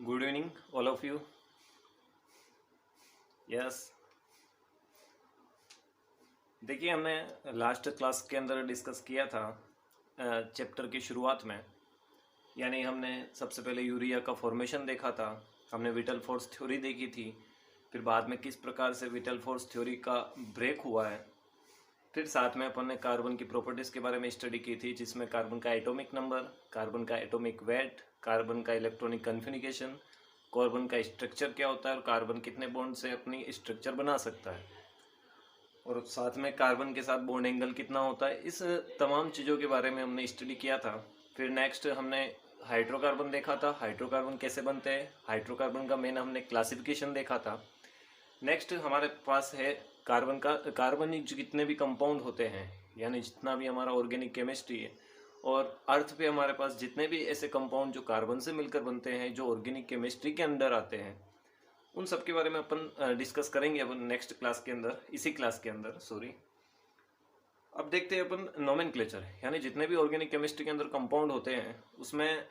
Good evening all of you. Yes, देखिए हमने last class के अंदर डिस्कस किया था चैप्टर की शुरुआत में। यानी हमने सबसे पहले यूरिया का फॉर्मेशन देखा था, हमने विटल फोर्स थ्योरी देखी थी, फिर बाद में किस प्रकार से विटल फोर्स थ्योरी का ब्रेक हुआ है, फिर साथ में अपन ने कार्बन की प्रॉपर्टीज़ के बारे में स्टडी की थी, जिसमें कार्बन का एटॉमिक नंबर, कार्बन का एटॉमिक वेट, कार्बन का इलेक्ट्रॉनिक कन्फिग्रेशन, कार्बन का स्ट्रक्चर क्या होता है और कार्बन कितने बॉन्ड से अपनी स्ट्रक्चर बना सकता है, और साथ में कार्बन के साथ बॉन्ड एंगल कितना होता है। इस तमाम चीज़ों के बारे में हमने स्टडी किया था। फिर नेक्स्ट हमने हाइड्रोकार्बन देखा था, हाइड्रोकार्बन कैसे बनते हैं, हाइड्रोकार्बन का मेन हमने क्लासिफिकेशन देखा था। नेक्स्ट हमारे पास है कार्बनिक जो जितने भी कंपाउंड होते हैं, यानी जितना भी हमारा ऑर्गेनिक केमिस्ट्री है, और अर्थ पे हमारे पास जितने भी ऐसे कंपाउंड जो कार्बन से मिलकर बनते हैं, जो ऑर्गेनिक केमिस्ट्री के अंडर आते हैं, उन सब के बारे में अपन डिस्कस करेंगे अपन नेक्स्ट क्लास के अंदर, इसी क्लास के अंदर सॉरी। अब देखते हैं अपन नोमेनक्लेचर, यानी जितने भी ऑर्गेनिक केमिस्ट्री के अंदर कंपाउंड होते हैं उसमें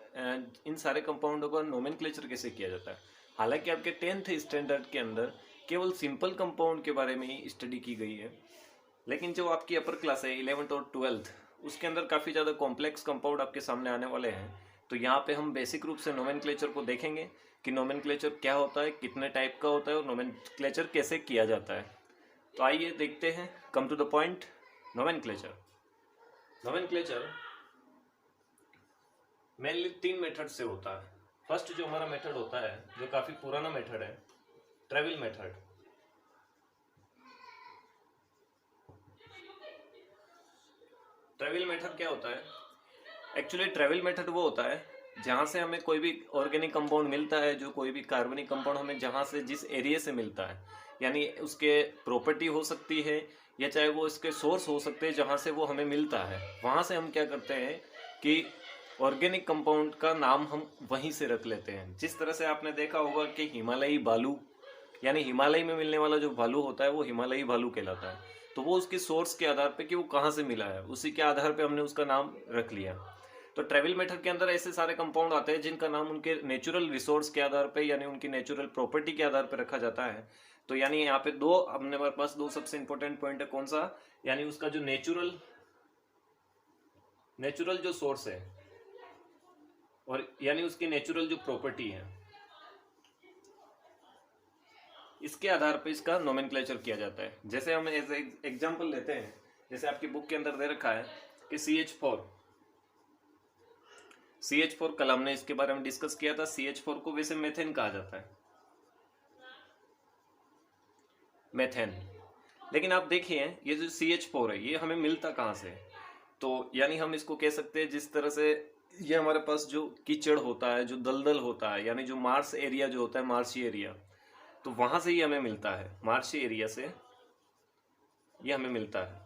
इन सारे कंपाउंडों का नोमेनक्लेचर कैसे किया जाता है। हालांकि आपके 10th स्टैंडर्ड के अंदर केवल सिंपल कंपाउंड के बारे में ही स्टडी की गई है, लेकिन जो आपकी अपर क्लास है 11th और 12th, उसके अंदर काफ़ी ज़्यादा कॉम्प्लेक्स कंपाउंड आपके सामने आने वाले हैं। तो यहाँ पे हम बेसिक रूप से नोमेनक्लेचर को देखेंगे कि नोमेनक्लेचर क्या होता है, कितने टाइप का होता है और नोमेनक्लेचर कैसे किया जाता है। तो आइए देखते हैं, come to the point. Nomenclature mainly 3 method से होता है। फर्स्ट जो हमारा मेथड होता है, जो काफ़ी पुराना मेथड है, ट्रेविल मेथड। ट्रेविल मेथड क्या होता है? एक्चुअली ट्रेवल मेथड वो होता है जहाँ से हमें कोई भी ऑर्गेनिक कंपाउंड मिलता है, जो कोई भी कार्बनिक कंपाउंड हमें जहाँ से जिस एरिया से मिलता है, यानी उसके प्रॉपर्टी हो सकती है या चाहे वो इसके सोर्स हो सकते हैं जहाँ से वो हमें मिलता है, वहाँ से हम क्या करते हैं कि ऑर्गेनिक कंपाउंड का नाम हम वहीं से रख लेते हैं। जिस तरह से आपने देखा होगा कि हिमालयी बालू, यानी हिमालय में मिलने वाला जो भालू होता है वो हिमालयी भालू कहलाता है। तो वो उसके सोर्स के आधार पे कि वो कहाँ से मिला है, उसी के आधार पे हमने उसका नाम रख लिया। तो ट्रेवल मेथड के अंदर ऐसे सारे कंपाउंड आते हैं जिनका नाम उनके नेचुरल रिसोर्स के आधार पे, यानी उनकी नेचुरल प्रॉपर्टी के आधार पे रखा जाता है। तो यानी यहाँ पे दो अपने पास दो सबसे इंपॉर्टेंट पॉइंट है। कौन सा? यानी उसका जो नेचुरल जो सोर्स है, और यानी उसकी नेचुरल जो प्रॉपर्टी है, इसके आधार पे इसका नोमेनक्लेचर किया जाता है। जैसे हम एज एग्जांपल लेते हैं, जैसे आपकी बुक के अंदर दे रखा है कि CH4 कल हमने इसके बारे में डिस्कस किया था। CH4 को वैसे मेथेन कहा जाता है, मेथेन। लेकिन आप देखिए ये जो CH4 है ये हमें मिलता कहाँ से? तो यानी हम इसको कह सकते हैं जिस तरह से ये हमारे पास जो कीचड़ होता है, जो दलदल होता है, यानी जो मार्स एरिया जो होता है, मार्शी एरिया, तो वहां से ही हमें मिलता है, मार्शी एरिया से ये हमें मिलता है।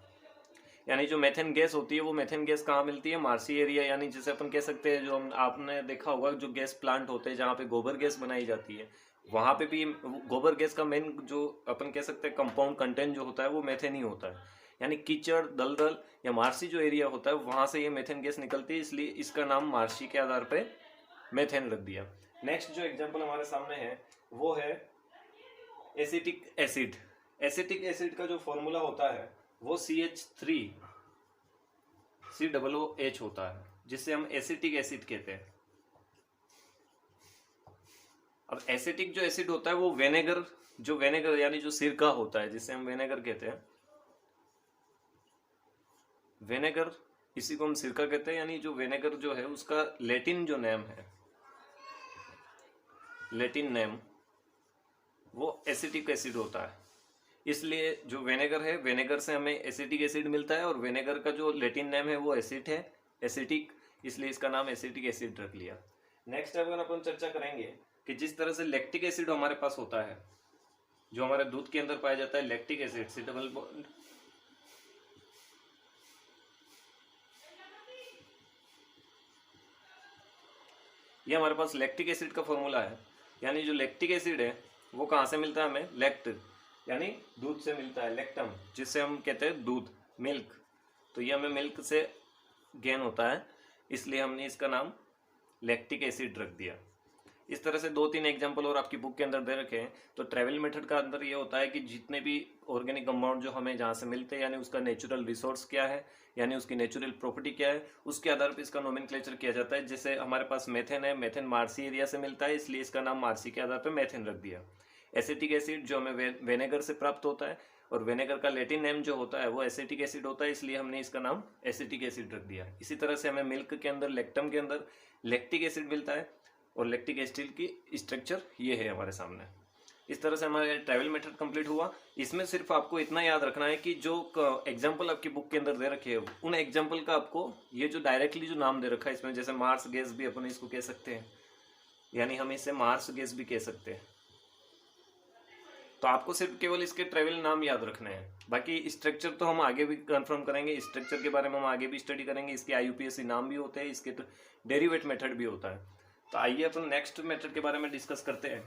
यानी जो मेथेन गैस होती है वो मेथेन गैस कहाँ मिलती है? Marshy area. यानी जैसे अपन कह सकते हैं, जो आपने देखा होगा जो गैस प्लांट होते हैं जहाँ पे गोबर गैस बनाई जाती है, वहाँ पे भी गोबर गैस का मेन जो अपन कह सकते हैं कंपाउंड कंटेंट जो होता है वो मेथेन ही होता है। यानी कीचड़, दलदल या मार्शी जो एरिया होता है वहाँ से ये मेथेन गैस निकलती है, इसलिए इसका नाम मार्शी के आधार पर मेथेन रख दिया। नेक्स्ट जो एग्जाम्पल हमारे सामने है वो है एसिटिक एसिड। एसिटिक एसिड का जो फॉर्मूला होता है वो CH3COOH होता है, जिससे हम एसिटिक एसिड कहते हैं। अब एसिटिक जो एसिड होता है वो वेनेगर यानी जो सिरका होता है, जिससे हम वेनेगर कहते हैं, वेनेगर, इसी को हम सिरका कहते हैं। यानी जो वेनेगर जो है उसका लैटिन जो नेम है, लैटिन नेम वो एसिटिक एसिड होता है। इसलिए जो वेनेगर है, वेनेगर से हमें एसिटिक एसिड मिलता है, और वेनेगर का जो लैटिन नेम है वो एसिड है, एसिटिक, इसलिए इसका नाम एसिटिक एसिड रख लिया। नेक्स्ट अगर अपन चर्चा करेंगे कि जिस तरह से लैक्टिक एसिड हमारे पास होता है, जो हमारे दूध के अंदर पाया जाता है, lactic acid C double bond, ये हमारे पास लैक्टिक एसिड का फॉर्मूला है। यानी जो लैक्टिक एसिड है वो कहाँ से मिलता है हमें? लैक्ट, यानी दूध से मिलता है, लैक्टम, जिससे हम कहते हैं दूध, मिल्क। तो ये हमें मिल्क से गेन होता है, इसलिए हमने इसका नाम लैक्टिक एसिड रख दिया। इस तरह से 2-3 एग्जाम्पल और आपकी बुक के अंदर दे रखे हैं। तो ट्रेवल मेथड का अंदर ये होता है कि जितने भी ऑर्गेनिक कंपाउंड जो हमें जहाँ से मिलते हैं, यानी उसका नेचुरल रिसोर्स क्या है, यानी उसकी नेचुरल प्रॉपर्टी क्या है, उसके आधार पर इसका नोमेनक्लेचर किया जाता है। जैसे हमारे पास मेथेन है, मेथेन मार्सी एरिया से मिलता है, इसलिए इसका नाम मार्सी के आधार पर मेथेन रख दिया। एसिटिक एसिड जो हमें वेनेगर से प्राप्त होता है, और वेनेगर का लैटिन नेम जो होता है वो एसिटिक एसिड होता है, इसलिए हमने इसका नाम एसिटिक एसिड रख दिया। इसी तरह से हमें मिल्क के अंदर, लेक्टम के अंदर लैक्टिक एसिड मिलता है, और लैक्टिक एसिड की स्ट्रक्चर ये है हमारे सामने। इस तरह से हमारा ट्रैवल मेथड कंप्लीट हुआ। इसमें सिर्फ आपको इतना याद रखना है कि जो एग्जाम्पल आपकी बुक के अंदर दे रखे हैं, उन एग्जाम्पल का आपको ये जो डायरेक्टली जो नाम दे रखा है इसमें, जैसे मार्स गैस भी अपन इसको कह सकते हैं, यानी हम इसे मार्स गैस भी कह सकते हैं। तो आपको सिर्फ केवल इसके ट्रेवल नाम याद रखने हैं, बाकी स्ट्रक्चर तो हम आगे भी कंफर्म करेंगे, स्ट्रक्चर के बारे में हम आगे भी स्टडी करेंगे। इसके IUPAC नाम भी होते हैं, इसके डेरिवेट मेथड भी होता है। तो आइए अपन नेक्स्ट मेथड के बारे में डिस्कस करते हैं।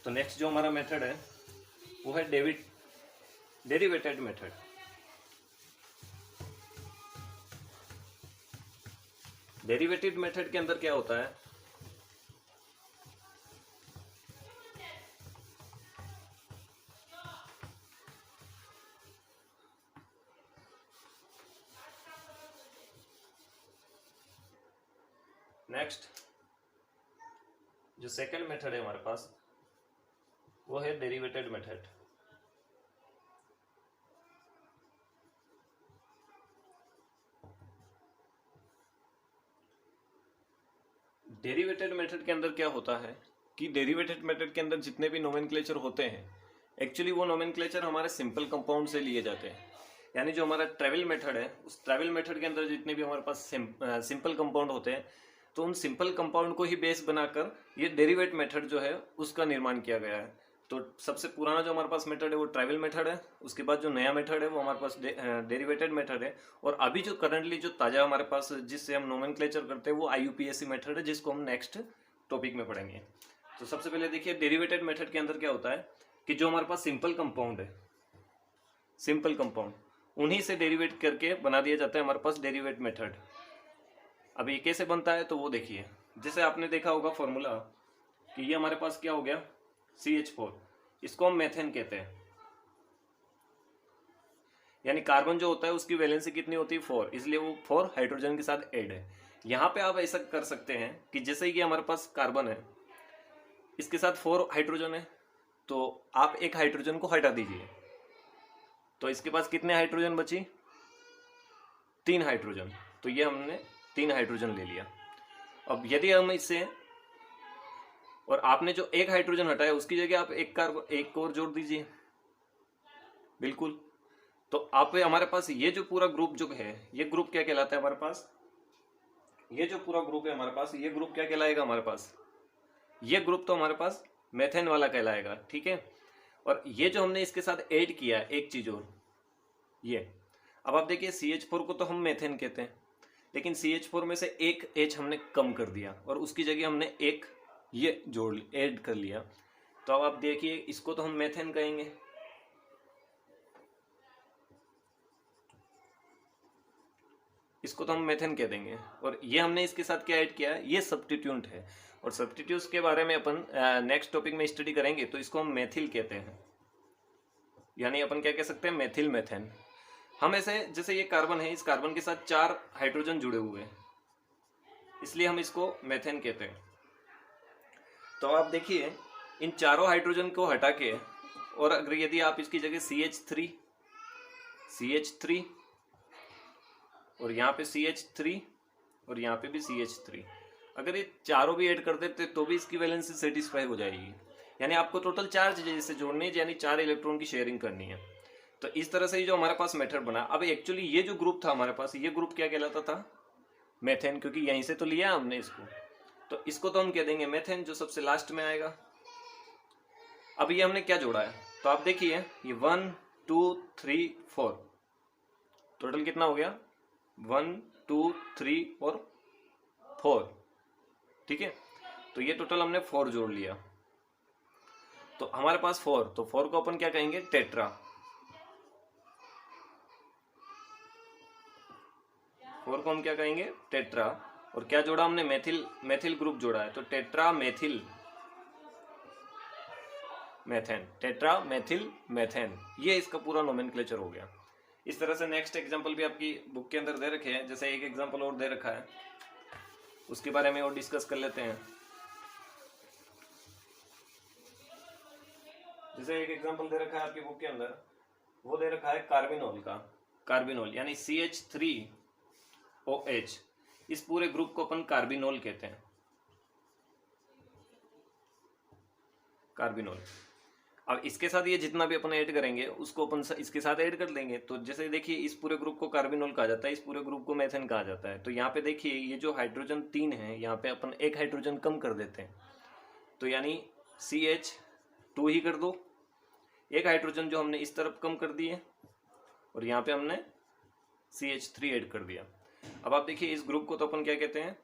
तो नेक्स्ट जो हमारा मेथड है वो है डेरिवेटेड मेथड। डेरिवेटेड मेथड के अंदर क्या होता है, नेक्स्ट जो सेकंड मेथड है हमारे पास वो है डेरिवेटेड मेथड। डेरिवेटेड मेथड के अंदर क्या होता है कि डेरिवेटेड मेथड के अंदर जितने भी नोमेनक्लेचर होते हैं, एक्चुअली वो नोमेनक्लेचर हमारे सिंपल कंपाउंड से लिए जाते हैं। यानी जो हमारा ट्रेवल मेथड है, उस ट्रेवल मेथड के अंदर जितने भी हमारे पास सिंपल कंपाउंड होते हैं, तो उन सिंपल कंपाउंड को ही बेस बनाकर ये डेरिवेट मेथड जो है उसका निर्माण किया गया है। तो सबसे पुराना जो हमारे पास मेथड है वो ट्राइवल मेथड है, उसके बाद जो नया मेथड है वो हमारे पास डेरिवेटेड मेथड है, और अभी जो करंटली जो ताज़ा हमारे पास जिससे हम नोमेनक्लेचर करते हैं वो IUPAC मेथड है, जिसको हम नेक्स्ट टॉपिक में पढ़ेंगे। तो सबसे पहले देखिए डेरिवेटेड मेथड के अंदर क्या होता है कि जो हमारे पास सिंपल कंपाउंड है, सिंपल कंपाउंड उन्हीं से डेरिवेट करके बना दिया जाता है हमारे पास डेरिवेट मेथड। अब ये कैसे बनता है तो वो देखिए, जैसे आपने देखा होगा फॉर्मूला कि ये हमारे पास क्या हो गया CH4, इसको हम मेथेन कहते हैं। यानी कार्बन जो होता है उसकी वैलेंसी कितनी होती है 4, इसलिए वो 4 हाइड्रोजन के साथ ऐड है। यहाँ पे आप ऐसा कर सकते हैं कि जैसे कि हमारे पास कार्बन है, इसके साथ 4 हाइड्रोजन है, तो आप एक हाइड्रोजन को हटा दीजिए, तो इसके पास कितने हाइड्रोजन बची, 3 हाइड्रोजन। तो ये हमने 3 हाइड्रोजन ले लिया। अब यदि हम इससे, और आपने जो एक हाइड्रोजन हटाया उसकी जगह आप एक और जोड़ दीजिए, बिल्कुल। तो आप हमारे पास ये जो पूरा ग्रुप जो है, ये ग्रुप क्या कहलाता है हमारे पास, ये जो पूरा ग्रुप है हमारे पास, ये ग्रुप क्या कहलाएगा हमारे पास, ये ग्रुप तो हमारे पास मेथेन वाला कहलाएगा, ठीक है। और ये जो हमने इसके साथ ऐड किया एक चीज और, ये अब आप देखिए CH4 को तो हम मेथेन कहते हैं, लेकिन CH4 में से एक H हमने कम कर दिया और उसकी जगह हमने एक ये जोड़ ऐड कर लिया। तो अब आप देखिए इसको तो हम मेथेन कहेंगे, इसको तो हम मेथेन कह देंगे, और ये हमने इसके साथ क्या ऐड किया है, ये सब्स्टिट्यूएंट है। और सब्स्टिट्यूट्स के बारे में अपन नेक्स्ट टॉपिक में स्टडी करेंगे, तो इसको हम मेथिल कहते हैं, यानी अपन क्या कह सकते हैं, मेथिल मेथेन। हम ऐसे, जैसे ये कार्बन है, इस कार्बन के साथ 4 हाइड्रोजन जुड़े हुए हैं, इसलिए हम इसको मेथेन कहते हैं। तो आप देखिए इन चारों हाइड्रोजन को हटा के, और अगर यदि आप इसकी जगह CH3 और यहाँ पे CH3 और यहाँ पे भी CH3, अगर ये चारों भी ऐड कर देते तो भी इसकी वैलेंसी सेटिस्फाई हो जाएगी। यानी आपको टोटल 4 चीजें इससे जोड़नी है, यानी 4 इलेक्ट्रॉन की शेयरिंग करनी है। तो इस तरह से जो हमारे पास मेथड बना। अब एक्चुअली ये जो ग्रुप था हमारे पास, ये ग्रुप क्या कहलाता था, मेथेन, क्योंकि यहीं से तो लिया हमने इसको, तो इसको तो हम कह देंगे मेथेन, जो सबसे लास्ट में आएगा। अब ये हमने क्या जोड़ा है, तो आप देखिए ये 1 2 3 4, टोटल कितना हो गया, 1 2 3 और 4, ठीक है। तो ये टोटल हमने 4 जोड़ लिया, तो हमारे पास 4, तो 4 को अपन क्या कहेंगे, टेट्रा। 4 को हम क्या कहेंगे, टेट्रा। और क्या जोड़ा हमने, मेथिल, मेथिल ग्रुप जोड़ा है, तो tetra methyl methane, tetra methyl methane, ये इसका पूरा नोमेनक्लेचर हो गया। इस तरह से नेक्स्ट एग्जांपल भी आपकी बुक के अंदर दे रखे हैं, जैसे एक एग्जांपल और दे रखा है, उसके बारे में और डिस्कस कर लेते हैं। जैसे एक एग्जांपल दे रखा है आपकी बुक के अंदर, वो दे रखा है कार्बिनोल का, कार्बिनोल यानी CH3OH, इस पूरे ग्रुप को अपन कार्बिनोल कहते हैं, कार्बिनोल। अब इसके साथ ये जितना भी अपन ऐड करेंगे उसको अपन इसके साथ ऐड कर लेंगे। तो जैसे देखिए इस पूरे ग्रुप को कार्बिनोल कहा जाता है, इस पूरे ग्रुप को मेथेन कहा जाता है। तो यहाँ पे देखिए ये जो हाइड्रोजन 3 है, यहाँ पे अपन एक हाइड्रोजन कम कर देते हैं, तो यानी CH2 ही कर दो, एक हाइड्रोजन जो हमने इस तरफ कम कर दिए और यहाँ पे हमने CH3 ऐड कर दिया। अब आप देखिए इस ग्रुप को तो अपन क्या कहते हैं,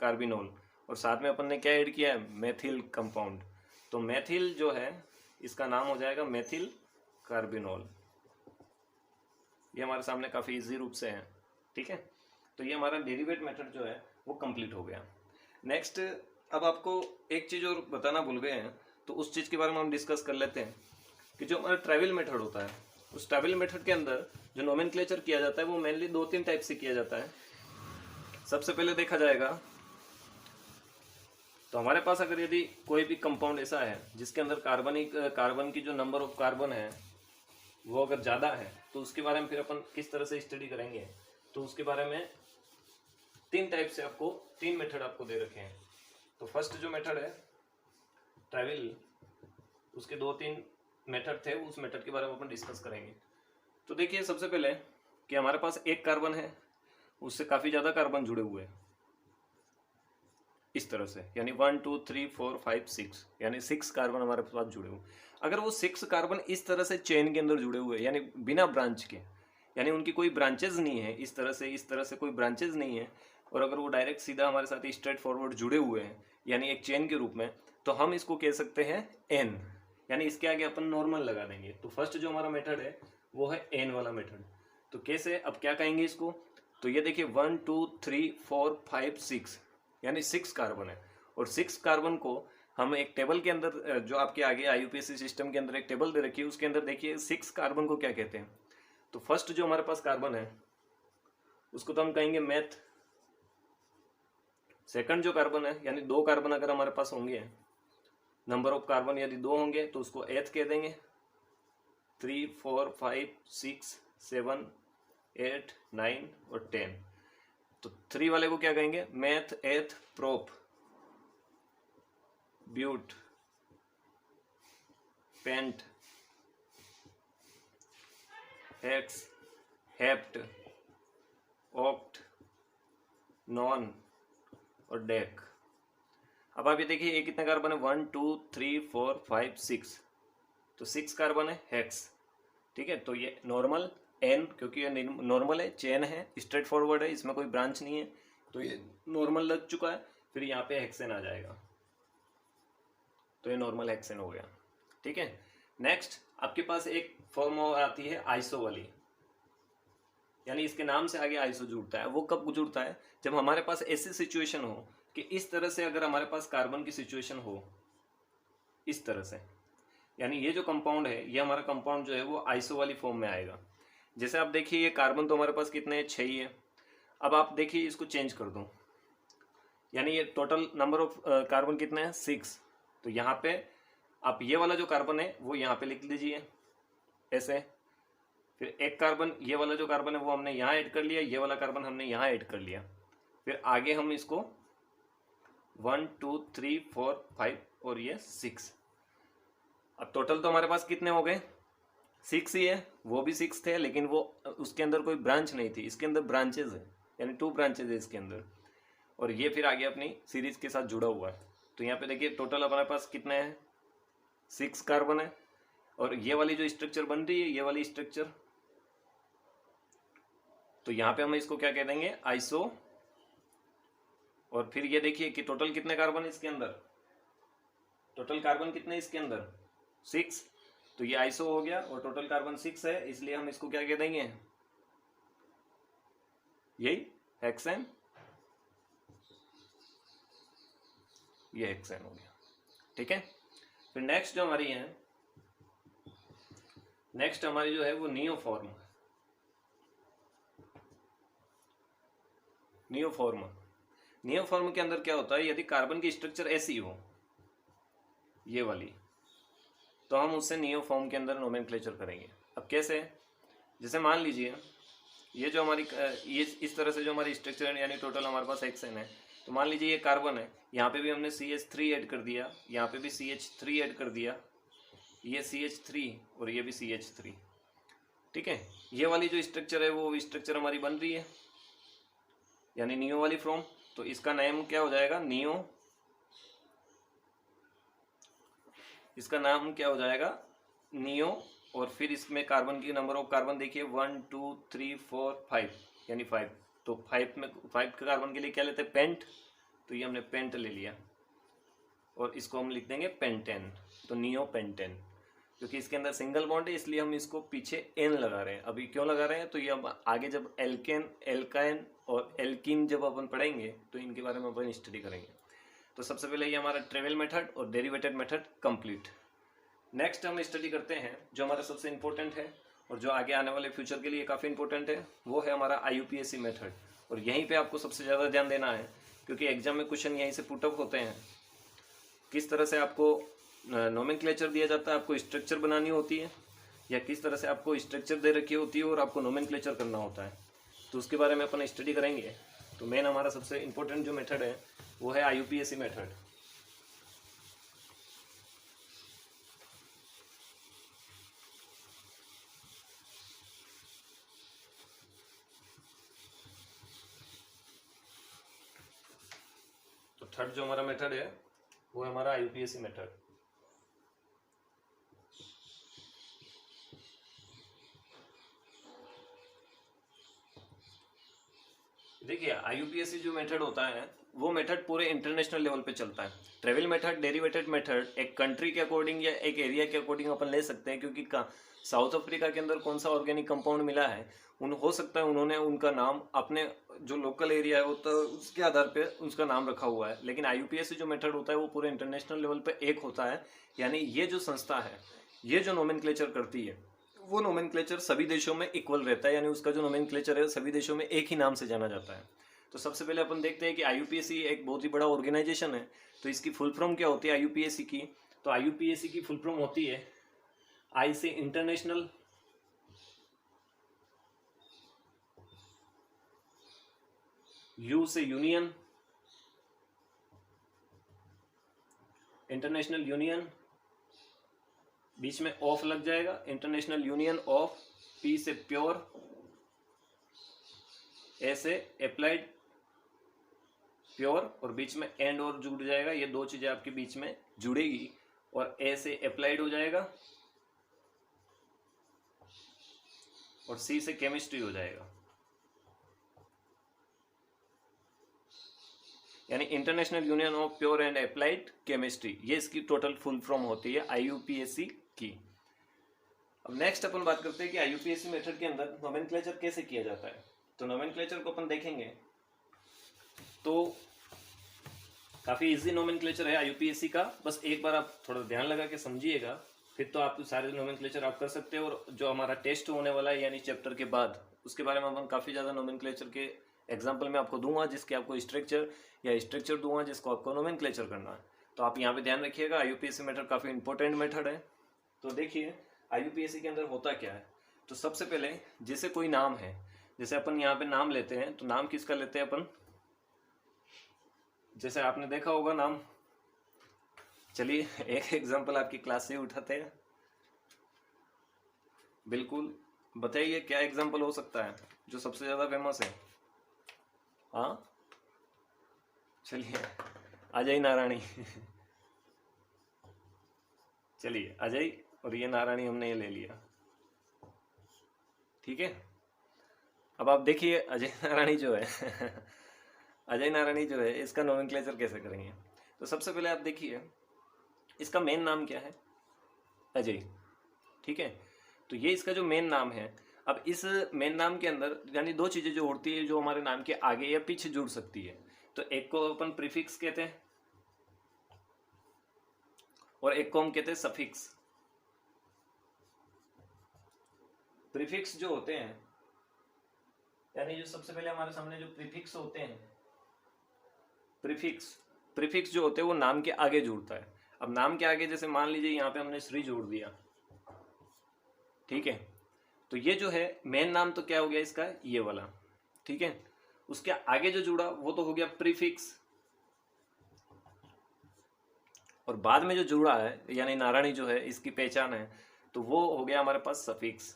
कार्बिनोल, और साथ में अपन ने क्या ऐड किया है, मेथिल कंपाउंड। तो मेथिल जो है इसका नाम हो जाएगा मेथिल कार्बिनोल। ये हमारे सामने काफ़ी इजी रूप से है, ठीक है। तो ये हमारा डेरिवेट मेथड जो है वो कंप्लीट हो गया। नेक्स्ट, अब आपको एक चीज़ और बताना भूल गए हैं, तो उस चीज़ के बारे में हम डिस्कस कर लेते हैं कि जो हमारा ट्रैवल मेथड होता है, उस ट्रैवल मेथड के अंदर जो नोमेनक्लेचर किया जाता है वो मेनली 2-3 टाइप से किया जाता है। सबसे पहले देखा जाएगा तो हमारे पास अगर यदि कोई भी कंपाउंड ऐसा है जिसके अंदर कार्बन की जो नंबर ऑफ कार्बन है वो अगर ज़्यादा है, तो उसके बारे में फिर अपन किस तरह से स्टडी करेंगे, तो उसके बारे में 3 टाइप से आपको 3 मेथड आपको दे रखे हैं। तो फर्स्ट जो मेथड है ट्रैवल, उसके 2-3 मेथड थे, उस मेथड के बारे में अपन डिस्कस करेंगे। तो देखिए सबसे पहले कि हमारे पास एक कार्बन है, उससे काफ़ी ज़्यादा कार्बन जुड़े हुए हैं इस तरह से, यानी 1 2 3 4 5 6, यानी 6 कार्बन हमारे पास जुड़े हुए। अगर वो 6 कार्बन इस तरह से चेन के अंदर जुड़े हुए, यानी बिना ब्रांच के, यानी उनकी कोई ब्रांचेज नहीं है, इस तरह से कोई ब्रांचेज नहीं है, और अगर वो डायरेक्ट सीधा हमारे साथ स्ट्रेट फॉरवर्ड जुड़े हुए हैं, यानी एक चेन के रूप में, तो हम इसको कह सकते हैं N, यानी इसके आगे अपन नॉर्मल लगा देंगे। तो फर्स्ट जो हमारा मेथड है वो है N वाला मेथड। तो कैसे, अब क्या कहेंगे इसको, तो ये देखिए 1 2 3 4 5 6, यानी 6 कार्बन है, और 6 कार्बन को हम एक टेबल के अंदर, जो आपके आगे IUPAC सिस्टम के अंदर एक टेबल दे रखी है, उसके अंदर देखिए 6 कार्बन को क्या कहते हैं। तो फर्स्ट जो हमारे पास कार्बन है उसको तो हम कहेंगे मेथ। सेकंड जो कार्बन है, यानी 2 कार्बन अगर हमारे पास होंगे, नंबर ऑफ कार्बन यदि 2 होंगे तो उसको एथ कह देंगे। 3 4 5 6 7 8 9 और 10, तो 3 वाले को क्या कहेंगे, meth eth prop but pent hex hept oct non और डेक। अब आप ये देखिए ये कितने कार्बन है, 1 2 3 4 5 6, तो 6 कार्बन है हेक्स, ठीक है। तो ये नॉर्मल N, क्योंकि ये नॉर्मल है, चेन है, स्ट्रेट फॉरवर्ड है, इसमें कोई ब्रांच नहीं है, तो ये नॉर्मल लग चुका है। फिर यहाँ पे हेक्सेन आ जाएगा, तो ये नॉर्मल हेक्सेन हो गया, ठीक है। नेक्स्ट आपके पास एक फॉर्म और आती है आइसो वाली, यानी इसके नाम से आगे आइसो जुड़ता है। वो कब जुड़ता है, जब हमारे पास ऐसी सिचुएशन हो कि इस तरह से अगर हमारे पास कार्बन की सिचुएशन हो इस तरह से, यानी ये जो कंपाउंड है, ये हमारा कंपाउंड जो है वो आइसो वाली फॉर्म में आएगा। जैसे आप देखिए ये कार्बन तो हमारे पास कितने हैं, 6 ही है। अब आप देखिए इसको चेंज कर दो, यानी ये टोटल नंबर ऑफ कार्बन कितने हैं, 6। तो यहाँ पे आप ये वाला जो कार्बन है वो यहाँ पे लिख लीजिए ऐसे। फिर एक कार्बन, ये वाला जो कार्बन है वो हमने यहाँ ऐड कर लिया, ये वाला कार्बन हमने यहाँ ऐड कर लिया। फिर आगे हम इसको 1 2 3 4 5 और ये 6। अब टोटल तो हमारे पास कितने हो गए, 6 ही है। वो भी 6 थे, लेकिन वो उसके अंदर कोई ब्रांच नहीं थी, इसके अंदर ब्रांचेज है, यानी 2 ब्रांचेज है इसके अंदर, और ये फिर आगे अपनी सीरीज के साथ जुड़ा हुआ है। तो यहाँ पे देखिए टोटल हमारे पास कितने हैं, 6 कार्बन है। और ये वाली जो स्ट्रक्चर बन रही है, ये वाली स्ट्रक्चर, तो यहाँ पे हम इसको क्या कह देंगे, आइसो। और फिर ये देखिए कि टोटल कितने कार्बन है इसके अंदर, टोटल कार्बन कितने इसके अंदर, 6। तो ये आइसो हो गया, और टोटल कार्बन 6 है, इसलिए हम इसको क्या कह देंगे, यही हेक्सेन ये हेक्सेन हो गया। ठीक है, फिर नेक्स्ट जो हमारी है, नेक्स्ट हमारी जो है वो नियोफॉर्म। नियोफॉर्म के अंदर क्या होता है, यदि कार्बन की स्ट्रक्चर ऐसी हो ये वाली, तो हम उससे नियोफॉर्म के अंदर नोमेनक्लेचर करेंगे। अब कैसे, जैसे मान लीजिए ये जो हमारी ये इस तरह से जो हमारी स्ट्रक्चर है, यानी टोटल हमारे पास हेक्सेन है, तो मान लीजिए ये कार्बन है, यहाँ पे भी हमने CH3 ऐड कर दिया, यहाँ पे भी CH3 ऐड कर दिया, ये CH3 और ये भी CH3। ठीक है, ये वाली जो स्ट्रक्चर है वो स्ट्रक्चर हमारी बन रही है, यानी नियो वाली फॉर्म। तो इसका नाम क्या हो जाएगा, नियो, इसका नाम क्या हो जाएगा, नियो। और फिर इसमें कार्बन की नंबर ऑफ कार्बन देखिए 1 2 3 4 5, यानी 5। तो 5 कार्बन के लिए क्या लेते हैं, पेंट, तो ये हमने पेंट ले लिया और इसको हम लिख देंगे पेंटेन, तो नियो पेंटेन। क्योंकि इसके अंदर सिंगल बॉन्ड है इसलिए हम इसको पीछे एन लगा रहे हैं। अभी क्यों लगा रहे हैं, तो ये अब आगे जब एल्केन, एल्काइन और एल्किन जब अपन पढ़ेंगे तो इनके बारे में अपन स्टडी करेंगे। तो सबसे पहले ये हमारा ट्रेवल मेथड और डेरिवेटेड मेथड कंप्लीट। नेक्स्ट हम स्टडी करते हैं जो हमारा सबसे इंपॉर्टेंट है और जो आगे आने वाले फ्यूचर के लिए काफ़ी इंपॉर्टेंट है, वो है हमारा IUPAC मेथड। और यहीं पे आपको सबसे ज़्यादा ध्यान देना है क्योंकि एग्जाम में क्वेश्चन यहीं से पुटअप होते हैं। किस तरह से आपको नोमेनक्लेचर दिया जाता है, आपको स्ट्रक्चर बनानी होती है, या किस तरह से आपको स्ट्रक्चर दे रखी होती है और आपको नोमेनक्लेचर करना होता है, तो उसके बारे में अपन स्टडी करेंगे। तो मेन हमारा सबसे इम्पोर्टेंट जो मेथड है वो है IUPAC मेथड। तो थर्ड जो हमारा मेथड है वो है हमारा IUPAC मेथड। देखिए IUPAC जो मेथड होता है वो मेथड पूरे इंटरनेशनल लेवल पे चलता है। ट्रेवल मेथड, डेरिवेटेड मेथड एक कंट्री के अकॉर्डिंग या एक एरिया के अकॉर्डिंग अपन ले सकते हैं, क्योंकि साउथ अफ्रीका के अंदर कौन सा ऑर्गेनिक कंपाउंड मिला है हो सकता है उन्होंने उनका नाम अपने जो लोकल एरिया है तो उसके आधार पे उसका नाम रखा हुआ है। लेकिन IUPAC जो मेथड होता है वो पूरे इंटरनेशनल लेवल पे एक होता है, यानी ये जो संस्था है ये जो नोमेनक्लेचर करती है वो नोमेनक्लेचर सभी देशों में इक्वल रहता है, यानी उसका जो नोमेनक्लेचर है सभी देशों में एक ही नाम से जाना जाता है। तो सबसे पहले अपन देखते हैं कि IUPAC एक बहुत ही बड़ा ऑर्गेनाइजेशन है, तो इसकी फुल फॉर्म क्या होती है IUPAC की। तो IUPAC की फुल फॉर्म होती है I से इंटरनेशनल, U से यूनियन, इंटरनेशनल यूनियन, बीच में ऑफ लग जाएगा, इंटरनेशनल यूनियन ऑफ, P से प्योर, A से अप्लाइड प्योर, और बीच में एंड और जुड़ जाएगा, ये दो चीजें आपके बीच में जुड़ेगी, और A से अप्लाइड हो जाएगा और C से केमिस्ट्री हो जाएगा, यानी international union of pure and applied chemistry, ये इसकी टोटल फुल फॉर्म होती है IUPAC की। अब नेक्स्ट अपन बात करते हैं कि IUPAC मेथड के अंदर नोमेनक्लेचर कैसे किया जाता है। तो नोमेनक्लेचर को अपन देखेंगे तो काफ़ी इजी नोमेनक्लेचर है IUPAC का, बस एक बार आप थोड़ा ध्यान लगा के समझिएगा, फिर तो आप सारे नोमेनक्लेचर आप कर सकते हो। और जो हमारा टेस्ट होने वाला है यानी चैप्टर के बाद, उसके बारे में अपन काफ़ी ज़्यादा नोमेनक्लेचर के एग्जाम्पल में आपको दूंगा, जिसके आपको स्ट्रक्चर या स्ट्रक्चर दूंगा जिसको आपको नोमेनक्लेचर करना है। तो आप यहाँ पे ध्यान रखिएगा, IUPAC मेथड काफ़ी इंपॉर्टेंट मेथड है। तो देखिए IUPAC के अंदर होता क्या है। तो सबसे पहले जैसे कोई नाम है, जैसे अपन यहाँ पे नाम लेते हैं, तो नाम किसका लेते हैं अपन, जैसे आपने देखा होगा नाम, चलिए एक एग्जांपल आपकी क्लास से उठाते हैं। बिल्कुल बताइए क्या एग्जांपल हो सकता है जो सबसे ज़्यादा फेमस है। हाँ चलिए अजय नारायणी चलिए अजय और ये नारायणी हमने ये ले लिया, ठीक है। अब आप देखिए अजय नारायणी जो है अजय नारायणी जो है इसका नोमेनक्लेचर कैसे करेंगे। तो सबसे पहले आप देखिए इसका मेन नाम क्या है, अजय, ठीक है। तो ये इसका जो मेन नाम है। अब इस मेन नाम के अंदर यानी दो चीज़ें जो होती है जो हमारे नाम के आगे या पीछे जुड़ सकती है। तो एक को अपन प्रीफिक्स कहते हैं और एक को हम कहते हैं सफिक्स। प्रीफिक्स जो होते हैं, यानी जो सबसे पहले हमारे सामने जो प्रीफिक्स होते हैं, प्रीफिक्स जो होते हैं वो नाम के आगे जुड़ता है। अब नाम के आगे जैसे मान लीजिए यहाँ पे हमने श्री जोड़ दिया, ठीक है, तो ये जो है मेन नाम तो क्या हो गया इसका, ये वाला, ठीक है। उसके आगे जो जुड़ा वो तो हो गया प्रीफिक्स, और बाद में जो जुड़ा है यानी नारायणी जो है इसकी पहचान है, तो वो हो गया हमारे पास सफिक्स।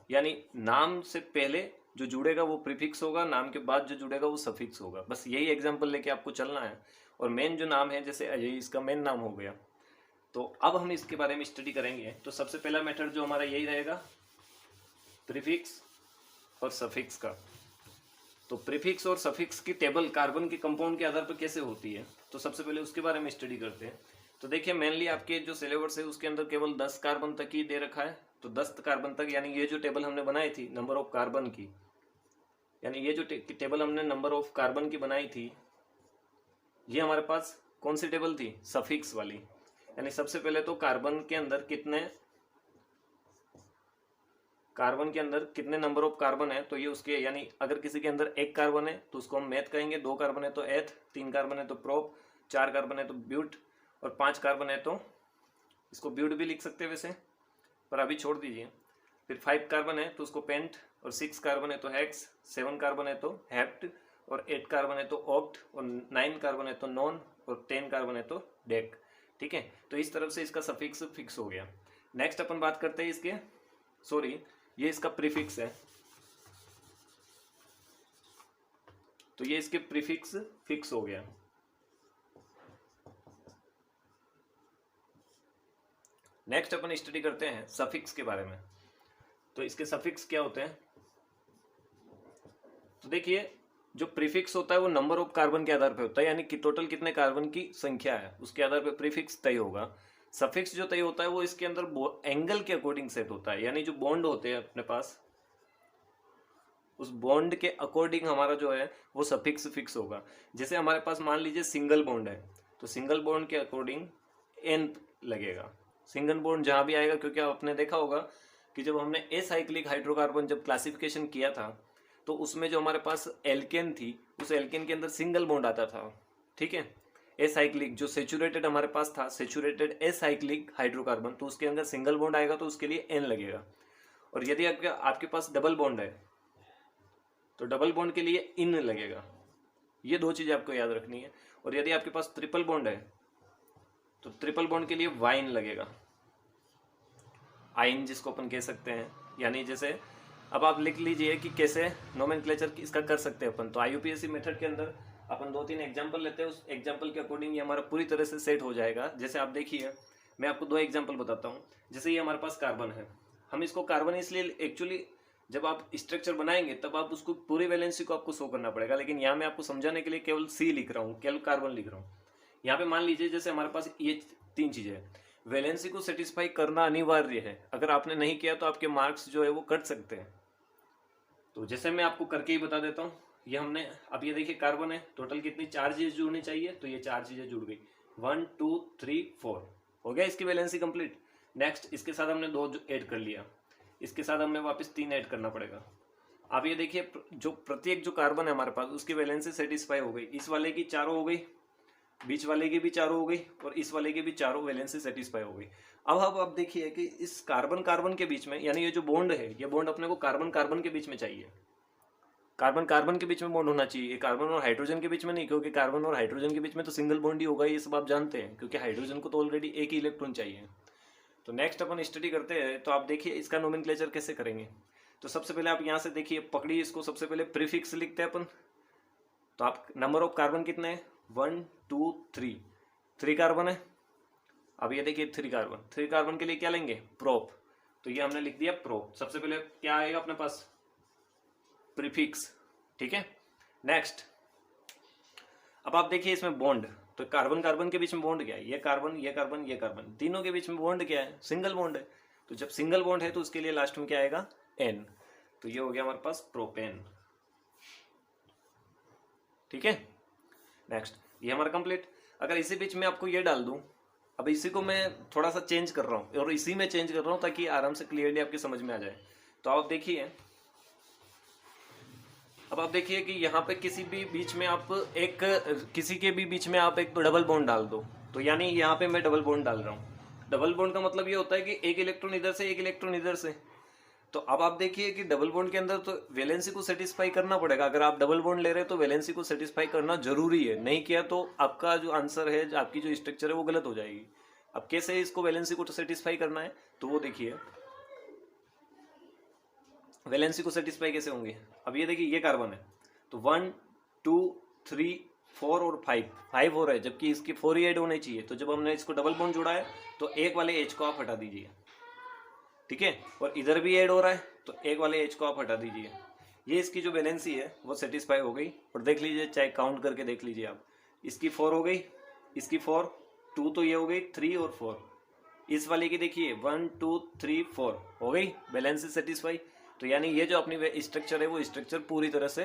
यानी नाम से पहले जो जुड़ेगा वो प्रीफिक्स होगा, नाम के बाद जो जुड़ेगा वो सफिक्स होगा। बस यही एग्जांपल लेके आपको चलना है। और मेन जो नाम है जैसे अजय, इसका मेन नाम हो गया। तो अब हम इसके बारे में स्टडी करेंगे। तो सबसे पहला मेथड जो हमारा यही रहेगा, प्रीफिक्स और सफिक्स का। तो प्रीफिक्स और सफिक्स की टेबल कार्बन के कंपाउंड के आधार पर कैसे होती है, तो सबसे पहले उसके बारे में स्टडी करते हैं। तो देखिए मेनली आपके जो सिलेबस है उसके अंदर केवल 10 कार्बन तक ही दे रखा है। तो 10 कार्बन तक, यानी ये जो टेबल हमने बनाई थी नंबर ऑफ कार्बन की, यानी ये जो टेबल हमने नंबर ऑफ कार्बन की बनाई थी, ये हमारे पास कौन सी टेबल थी, सफिक्स वाली। यानी सबसे पहले तो कार्बन के अंदर कितने नंबर ऑफ कार्बन है, तो ये उसके, यानी अगर किसी के अंदर 1 कार्बन है तो उसको हम मेथ कहेंगे, 2 कार्बन है तो एथ, 3 कार्बन है तो प्रोप, 4 कार्बन है तो ब्यूट, और 5 कार्बन है तो इसको ब्यूट भी लिख सकते हैं वैसे, पर अभी छोड़ दीजिए। फिर 5 कार्बन है तो उसको पेंट, और 6 कार्बन है तो हेक्स, 7 कार्बन है तो हेप्ट, और 8 कार्बन है तो ऑक्ट, और 9 कार्बन है तो नॉन, और 10 कार्बन है तो डेक, ठीक है। तो इस तरफ से इसका सफिक्स फिक्स हो गया। नेक्स्ट अपन बात करते हैं इसके, सॉरी ये इसका प्रीफिक्स है, तो ये इसके प्रीफिक्स फिक्स हो गया। नेक्स्ट अपन स्टडी करते हैं सफिक्स के बारे में। तो इसके सफिक्स क्या होते हैं, तो देखिए जो प्रीफिक्स होता है वो नंबर ऑफ कार्बन के आधार पर होता है, यानी कि टोटल कितने कार्बन की संख्या है उसके आधार पर प्रीफिक्स तय होगा। सफिक्स जो तय होता है वो इसके अंदर एंगल के अकॉर्डिंग सेट होता है, यानी जो बॉन्ड होते हैं अपने पास, उस बॉन्ड के अकॉर्डिंग हमारा जो है वो सफिक्स फिक्स होगा। जैसे हमारे पास मान लीजिए सिंगल बॉन्ड है, तो सिंगल बॉन्ड के अकॉर्डिंग एन लगेगा। सिंगल बॉन्ड जहां भी आएगा, क्योंकि आपने देखा होगा कि जब हमने एसाइक्लिक हाइड्रोकार्बन जब क्लासिफिकेशन किया था, तो उसमें जो हमारे पास एल्केन थी, उस एल्केन के अंदर सिंगल बॉन्ड आता था, ठीक है। एसाइक्लिक जो सेचुरेटेड हमारे पास था, सेचुरेटेड एसाइक्लिक हाइड्रोकार्बन, तो उसके अंदर सिंगल बॉन्ड आएगा तो उसके लिए एन लगेगा। और यदि आपके पास डबल बॉन्ड है तो डबल बॉन्ड के लिए इन लगेगा। ये 2 चीजें आपको याद रखनी है। और यदि आपके पास ट्रिपल बॉन्ड है तो ट्रिपल बॉन्ड के लिए वाइन लगेगा, आइन जिसको अपन कह सकते हैं। यानी जैसे अब आप लिख लीजिए कि कैसे नोमेनक्लेचर इसका कर सकते हैं अपन। तो IUPAC मेथड के अंदर अपन 2-3 एग्जाम्पल लेते हैं, उस एग्जाम्पल के अकॉर्डिंग ये हमारा पूरी तरह से सेट हो जाएगा। जैसे आप देखिए, मैं आपको 2 एग्जाम्पल बताता हूँ। जैसे ये हमारे पास कार्बन है, हम इसको कार्बन इसलिए, एक्चुअली जब आप स्ट्रक्चर बनाएंगे तब आप उसको पूरी वैलेंसी को आपको शो करना पड़ेगा, लेकिन यहाँ मैं आपको समझाने के लिए केवल C लिख रहा हूँ, केवल कार्बन लिख रहा हूँ। यहाँ पे मान लीजिए जैसे हमारे पास ये 3 चीजें हैं, वैलेंसी को सेटिस्फाई करना अनिवार्य है। अगर आपने नहीं किया तो आपके मार्क्स जो है वो कट सकते हैं। तो जैसे मैं आपको करके ही बता देता हूँ। ये हमने, अब ये देखिए कार्बन है, टोटल कितनी 4 चीजें जुड़नी चाहिए, तो ये 4 चीजें जुड़ गई, 1 2 3 4 हो गया इसकी वैलेंसी कंप्लीट। नेक्स्ट इसके साथ हमने 2 ऐड कर लिया, इसके साथ हमें वापस 3 ऐड करना पड़ेगा। अब ये देखिए जो प्रत्येक जो कार्बन है हमारे पास उसकी वैलेंसी सेटिस्फाई हो गई, इस वाले की 4 हो गई, बीच वाले की भी 4 हो गई, और इस वाले की भी 4 वैलेंसी सेटिस्फाई हो गई। अब आप देखिए कि इस कार्बन कार्बन के बीच में, यानी ये जो बॉन्ड है, ये बॉन्ड अपने को कार्बन कार्बन के बीच में चाहिए, कार्बन कार्बन के बीच में बॉन्ड होना चाहिए, कार्बन और हाइड्रोजन के बीच में नहीं, क्योंकि कार्बन और हाइड्रोजन के बीच में तो सिंगल बॉन्ड ही होगा, ये सब आप जानते हैं, क्योंकि हाइड्रोजन को तो ऑलरेडी एक ही इलेक्ट्रॉन चाहिए। तो नेक्स्ट अपन स्टडी करते हैं। तो आप देखिए इसका नोमेनक्लेचर कैसे करेंगे। तो सबसे पहले आप यहाँ से देखिए, पकड़िए इसको, सबसे पहले प्रीफिक्स लिखते हैं अपन। तो आप नंबर ऑफ कार्बन कितने हैं, 1 2 3 कार्बन है। अब ये देखिए 3 कार्बन के लिए क्या लेंगे, प्रोप। तो ये हमने लिख दिया प्रोप। सबसे पहले क्या आएगा अपने पास, प्रीफिक्स, ठीक है। नेक्स्ट अब आप देखिए इसमें बॉन्ड, तो कार्बन कार्बन के बीच में बॉन्ड क्या है, ये कार्बन ये कार्बन ये कार्बन, तीनों के बीच में बॉन्ड क्या है, सिंगल बॉन्ड है। तो जब सिंगल बॉन्ड है तो उसके लिए लास्ट में क्या आएगा, एन। तो ये हो गया हमारे पास प्रोपेन, ठीक है। नेक्स्ट ये हमारा कंप्लीट। अगर इसी बीच में आपको ये डाल दूं अब इसी को मैं थोड़ा सा चेंज कर रहा हूँ और इसी में चेंज कर रहा हूँ ताकि आराम से क्लियरली आपकी समझ में आ जाए। तो आप देखिए, अब आप देखिए कि यहाँ पे किसी भी बीच में आप एक किसी के भी बीच में आप एक डबल बॉन्ड डाल दो, तो यानी यहाँ पे मैं डबल बॉन्ड डाल रहा हूँ। डबल बॉन्ड का मतलब ये होता है कि एक इलेक्ट्रॉन इधर से एक इलेक्ट्रॉन इधर से। तो अब आप देखिए कि डबल बॉन्ड के अंदर तो वैलेंसी को सेटिस्फाई करना पड़ेगा। अगर आप डबल बॉन्ड ले रहे हैं तो वैलेंसी को सेटिस्फाई करना जरूरी है, नहीं किया तो आपका जो आंसर है, आपकी जो स्ट्रक्चर है वो गलत हो जाएगी। अब कैसे इसको वैलेंसी को सेटिस्फाई करना है, तो वो देखिए वैलेंसी को सेटिस्फाई कैसे होंगे। अब ये देखिए ये कार्बन है, तो 1 2 3 4 और 5 हो रहा है, जबकि इसकी 4 ही ऐड होने चाहिए। तो जब हमने इसको डबल बॉन्ड जोड़ा है तो एक वाले एच को आप हटा दीजिए, ठीक है, और इधर भी ऐड हो रहा है तो एक वाले एच को आप हटा दीजिए। ये इसकी जो वैलेंसी है वो सेटिस्फाई हो गई। और देख लीजिए, चाहे काउंट करके देख लीजिए आप, इसकी 4 हो गई, इसकी 4, 2 तो ये हो गई, 3 और 4, इस वाले की देखिए 1 2 3 4 हो गई, वैलेंसी सेटिस्फाई। तो यानी ये जो अपनी स्ट्रक्चर है वो स्ट्रक्चर पूरी तरह से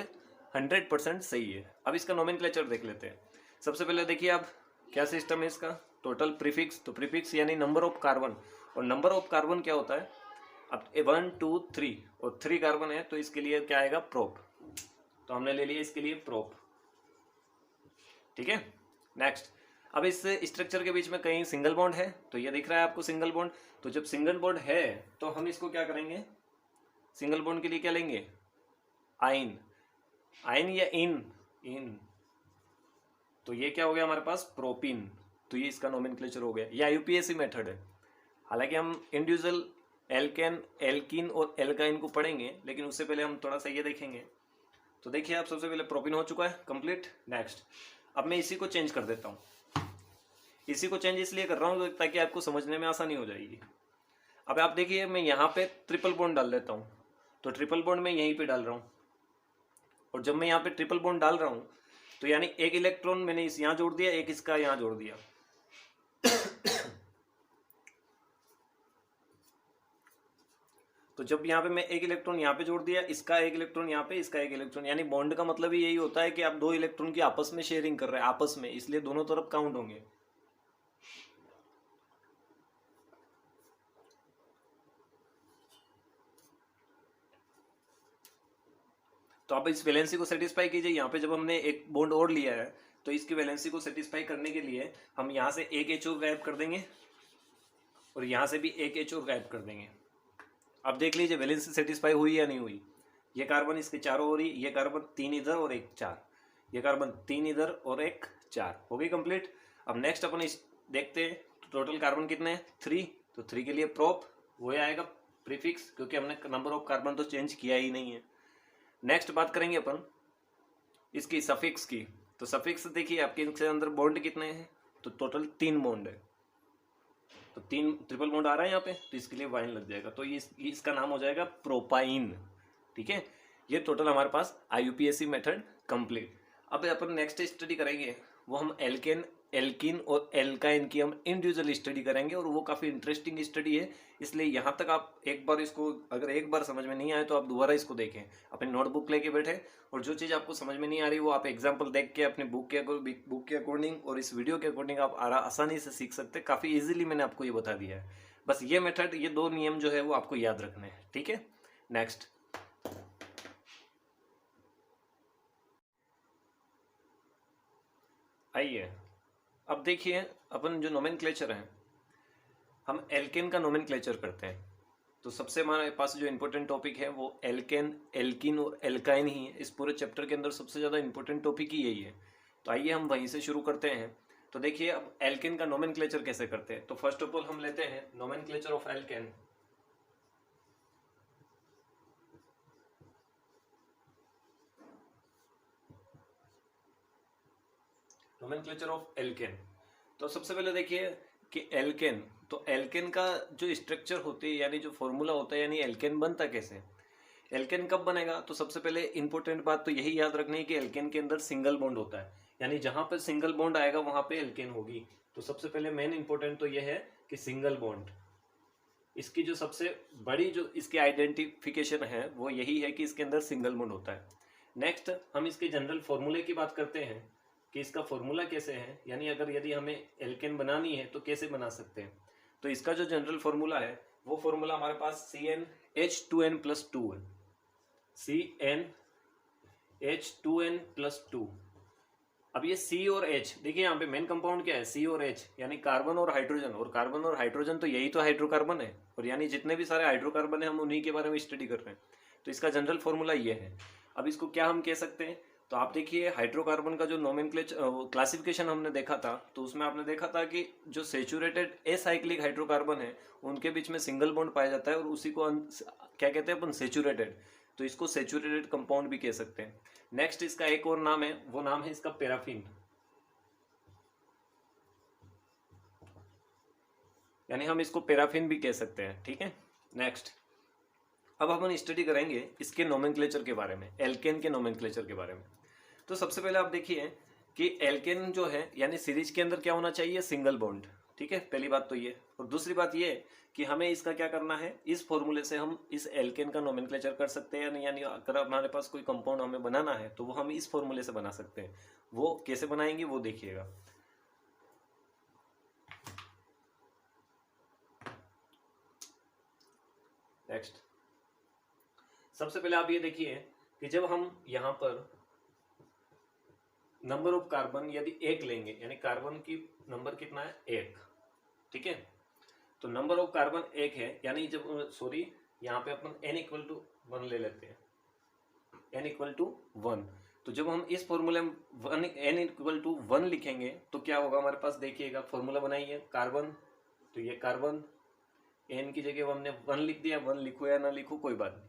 100% सही है। अब इसका नोमेनक्लेचर देख लेते हैं। सबसे पहले देखिए आप क्या सिस्टम है इसका, टोटल प्रीफिक्स, तो प्रीफिक्स यानी नंबर ऑफ कार्बन, और नंबर ऑफ कार्बन क्या होता है, अब 1 2 3 और 3 कार्बन है तो इसके लिए क्या आएगा, प्रोप। तो हमने ले लिया इसके लिए प्रोप, ठीक है। नेक्स्ट, अब इस स्ट्रक्चर के बीच में कहीं सिंगल बॉन्ड है, तो ये दिख रहा है आपको सिंगल बॉन्ड। तो जब सिंगल बॉन्ड है तो हम इसको क्या करेंगे, सिंगल बॉन्ड के लिए क्या लेंगे, आइन, आइन या इन, तो ये क्या हो गया हमारे पास, प्रोपिन। तो ये इसका नोमेनक्लेचर हो गया। ये आईयूपीएसी मेथड है। हालांकि हम इंडिविजुअल एल्केन, एल्कीन और एल्काइन को पढ़ेंगे, लेकिन उससे पहले हम थोड़ा सा ये देखेंगे। तो देखिए आप, सबसे पहले प्रोपिन हो चुका है कंप्लीट। नेक्स्ट, अब मैं इसी को चेंज कर देता हूँ। इसी को चेंज इसलिए कर रहा हूँ ताकि आपको समझने में आसानी हो जाएगी। अब आप देखिए, मैं यहाँ पे ट्रिपल बॉन्ड डाल देता हूँ, तो ट्रिपल बॉन्ड मैं यहीं पे डाल रहा हूँ। और जब मैं यहाँ पे ट्रिपल बॉन्ड डाल रहा हूँ तो यानी एक इलेक्ट्रॉन मैंने इस यहाँ जोड़ दिया, एक इसका यहाँ जोड़ दिया। तो जब यहाँ पे मैं एक इलेक्ट्रॉन यहाँ पे जोड़ दिया, इसका एक इलेक्ट्रॉन यहाँ पे, इसका एक इलेक्ट्रॉन, यानी बॉन्ड का मतलब ही यही होता है कि आप दो इलेक्ट्रॉन की आपस में शेयरिंग कर रहे हैं, आपस में, इसलिए दोनों तरफ काउंट होंगे। तो आप इस वैलेंसी को सेटिस्फाई कीजिए। यहाँ पे जब हमने एक बॉन्ड और लिया है तो इसकी वैलेंसी को सेटिस्फाई करने के लिए हम यहाँ से एक एच और गायब कर देंगे और यहाँ से भी एक एच और गायब कर देंगे। अब देख लीजिए वैलेंसी सेटिस्फाई हुई या नहीं हुई। ये कार्बन इसके चारों हो रही, ये कार्बन 3 इधर और 1 4, ये कार्बन 3 इधर और 1 4, हो गई कंप्लीट। अब नेक्स्ट अपन इस देखते हैं, तो टोटल कार्बन कितने हैं, 3। तो 3 के लिए प्रोप वो आएगा प्रीफिक्स, क्योंकि हमने नंबर ऑफ कार्बन तो चेंज किया ही नहीं है। नेक्स्ट बात करेंगे अपन इसकी सफिक्स की। तो सफिक्स देखिए आपके इसके अंदर बॉन्ड कितने हैं, तो टोटल 3 बॉन्ड है। तो 3 ट्रिपल बॉन्ड आ रहा है यहाँ पे, तो इसके लिए वाइन लग जाएगा, तो ये इसका नाम हो जाएगा प्रोपाइन, ठीक है। ये टोटल हमारे पास आईयूपीएसी मेथड कंप्लीट। अब अपन नेक्स्ट स्टडी करेंगे, वो हम एल्केन, एल्कीन और एल्काइन की हम इंडिविजुअल स्टडी करेंगे, और वो काफ़ी इंटरेस्टिंग स्टडी है। इसलिए यहाँ तक आप एक बार इसको, अगर एक बार समझ में नहीं आए तो आप दोबारा इसको देखें, अपनी नोटबुक लेके बैठे, और जो चीज़ आपको समझ में नहीं आ रही वो आप एग्जाम्पल देख के अपने बुक के अकॉर्डिंग और इस वीडियो के अकॉर्डिंग आप आसानी से सीख सकते हैं। काफ़ी ईजिली मैंने आपको ये बता दिया है। बस ये मेथड, ये 2 नियम जो है वो आपको याद रखने हैं, ठीक है। नेक्स्ट, आइए अब देखिए अपन जो नोमेनक्लेचर है, हम एल्केन का नोमेनक्लेचर करते हैं। तो सबसे हमारे पास जो इंपॉर्टेंट टॉपिक है वो एल्केन, एल्कीन और एल्काइन ही है। इस पूरे चैप्टर के अंदर सबसे ज़्यादा इंपॉर्टेंट टॉपिक ही यही है। तो आइए हम वहीं से शुरू करते हैं। तो देखिए अब एल्केन का नोमेनक्लेचर कैसे करते हैं। तो फर्स्ट ऑफ ऑल हम लेते हैं nomenclature of alkene. Nomenclature of alkene. तो सबसे पहले देखिए कि एल्केन, तो एल्केन का जो स्ट्रक्चर होती है, यानी जो फॉर्मूला होता है, यानी एल्केन बनता कैसे, एल्केन कब बनेगा। तो सबसे पहले इंपॉर्टेंट बात तो यही याद रखनी है कि एल्केन के अंदर सिंगल बॉन्ड होता है, यानी जहां पर सिंगल बॉन्ड आएगा वहां पे एल्केन होगी। तो सबसे पहले मेन इंपॉर्टेंट तो यह है कि सिंगल बॉन्ड, इसकी जो सबसे बड़ी जो इसकी आइडेंटिफिकेशन है वो यही है कि इसके अंदर सिंगल बॉन्ड होता है। नेक्स्ट हम इसके जनरल फॉर्मूले की बात करते हैं। कि इसका फॉर्मूला कैसे है, यानी यदि हमें एल्केन बनानी है तो कैसे बना सकते हैं। तो इसका जो जनरल फॉर्मूला है वो फॉर्मूला हमारे पास CnH2n+2 है। CnH2n+2। अब ये C और H, देखिए यहाँ पे मेन कंपाउंड क्या है, C और H, यानी कार्बन और हाइड्रोजन। और कार्बन और हाइड्रोजन तो यही तो हाइड्रोकार्बन है, और यानी जितने भी सारे हाइड्रोकार्बन है हम उन्हीं के बारे में स्टडी कर रहे हैं। तो इसका जनरल फॉर्मूला ये है। अब इसको क्या हम कह सकते हैं, तो आप देखिए हाइड्रोकार्बन का जो नोमेनक्लेचर क्लासिफिकेशन हमने देखा था, तो उसमें आपने देखा था कि जो सेचुरेटेड एसाइक्लिक हाइड्रोकार्बन है उनके बीच में सिंगल बॉन्ड पाया जाता है, और उसी को क्या कहते हैं अपन, सेचुरेटेड। तो इसको सेचुरेटेड कंपाउंड भी कह सकते हैं। नेक्स्ट इसका एक और नाम है, वो नाम है इसका पैराफिन, यानी हम इसको पैराफिन भी कह सकते हैं। ठीक है। नेक्स्ट अब हम स्टडी करेंगे इसके नोमेनक्लेचर के बारे में, एल्केन के नोमेनक्लेचर के बारे में। तो सबसे पहले आप देखिए कि एल्केन जो है यानी सीरीज के अंदर क्या होना चाहिए, सिंगल बॉन्ड। ठीक है, पहली बात तो ये। और दूसरी बात ये कि हमें इसका क्या करना है, इस फॉर्मूले से हम इस एल्केन का नोमेनक्लेचर कर सकते हैं, यानी अगर हमारे पास कोई कंपाउंड हमें बनाना है तो वो हम इस फॉर्मूले से बना सकते हैं। वो कैसे बनाएंगे वो देखिएगा। नेक्स्ट सबसे पहले आप ये देखिए कि जब हम यहाँ पर नंबर ऑफ कार्बन यदि 1 लेंगे, यानी कार्बन की नंबर कितना है, 1। ठीक है, तो नंबर ऑफ कार्बन 1 है, यानी जब यहाँ पे अपन n=1 ले लेते हैं, n=1। तो जब हम इस फॉर्मूले में n=1 लिखेंगे तो क्या होगा हमारे पास, देखिएगा फॉर्मूला बनाइए, कार्बन, तो ये कार्बन, n की जगह हमने 1 लिख दिया, 1 लिखो या ना लिखो कोई बात नहीं।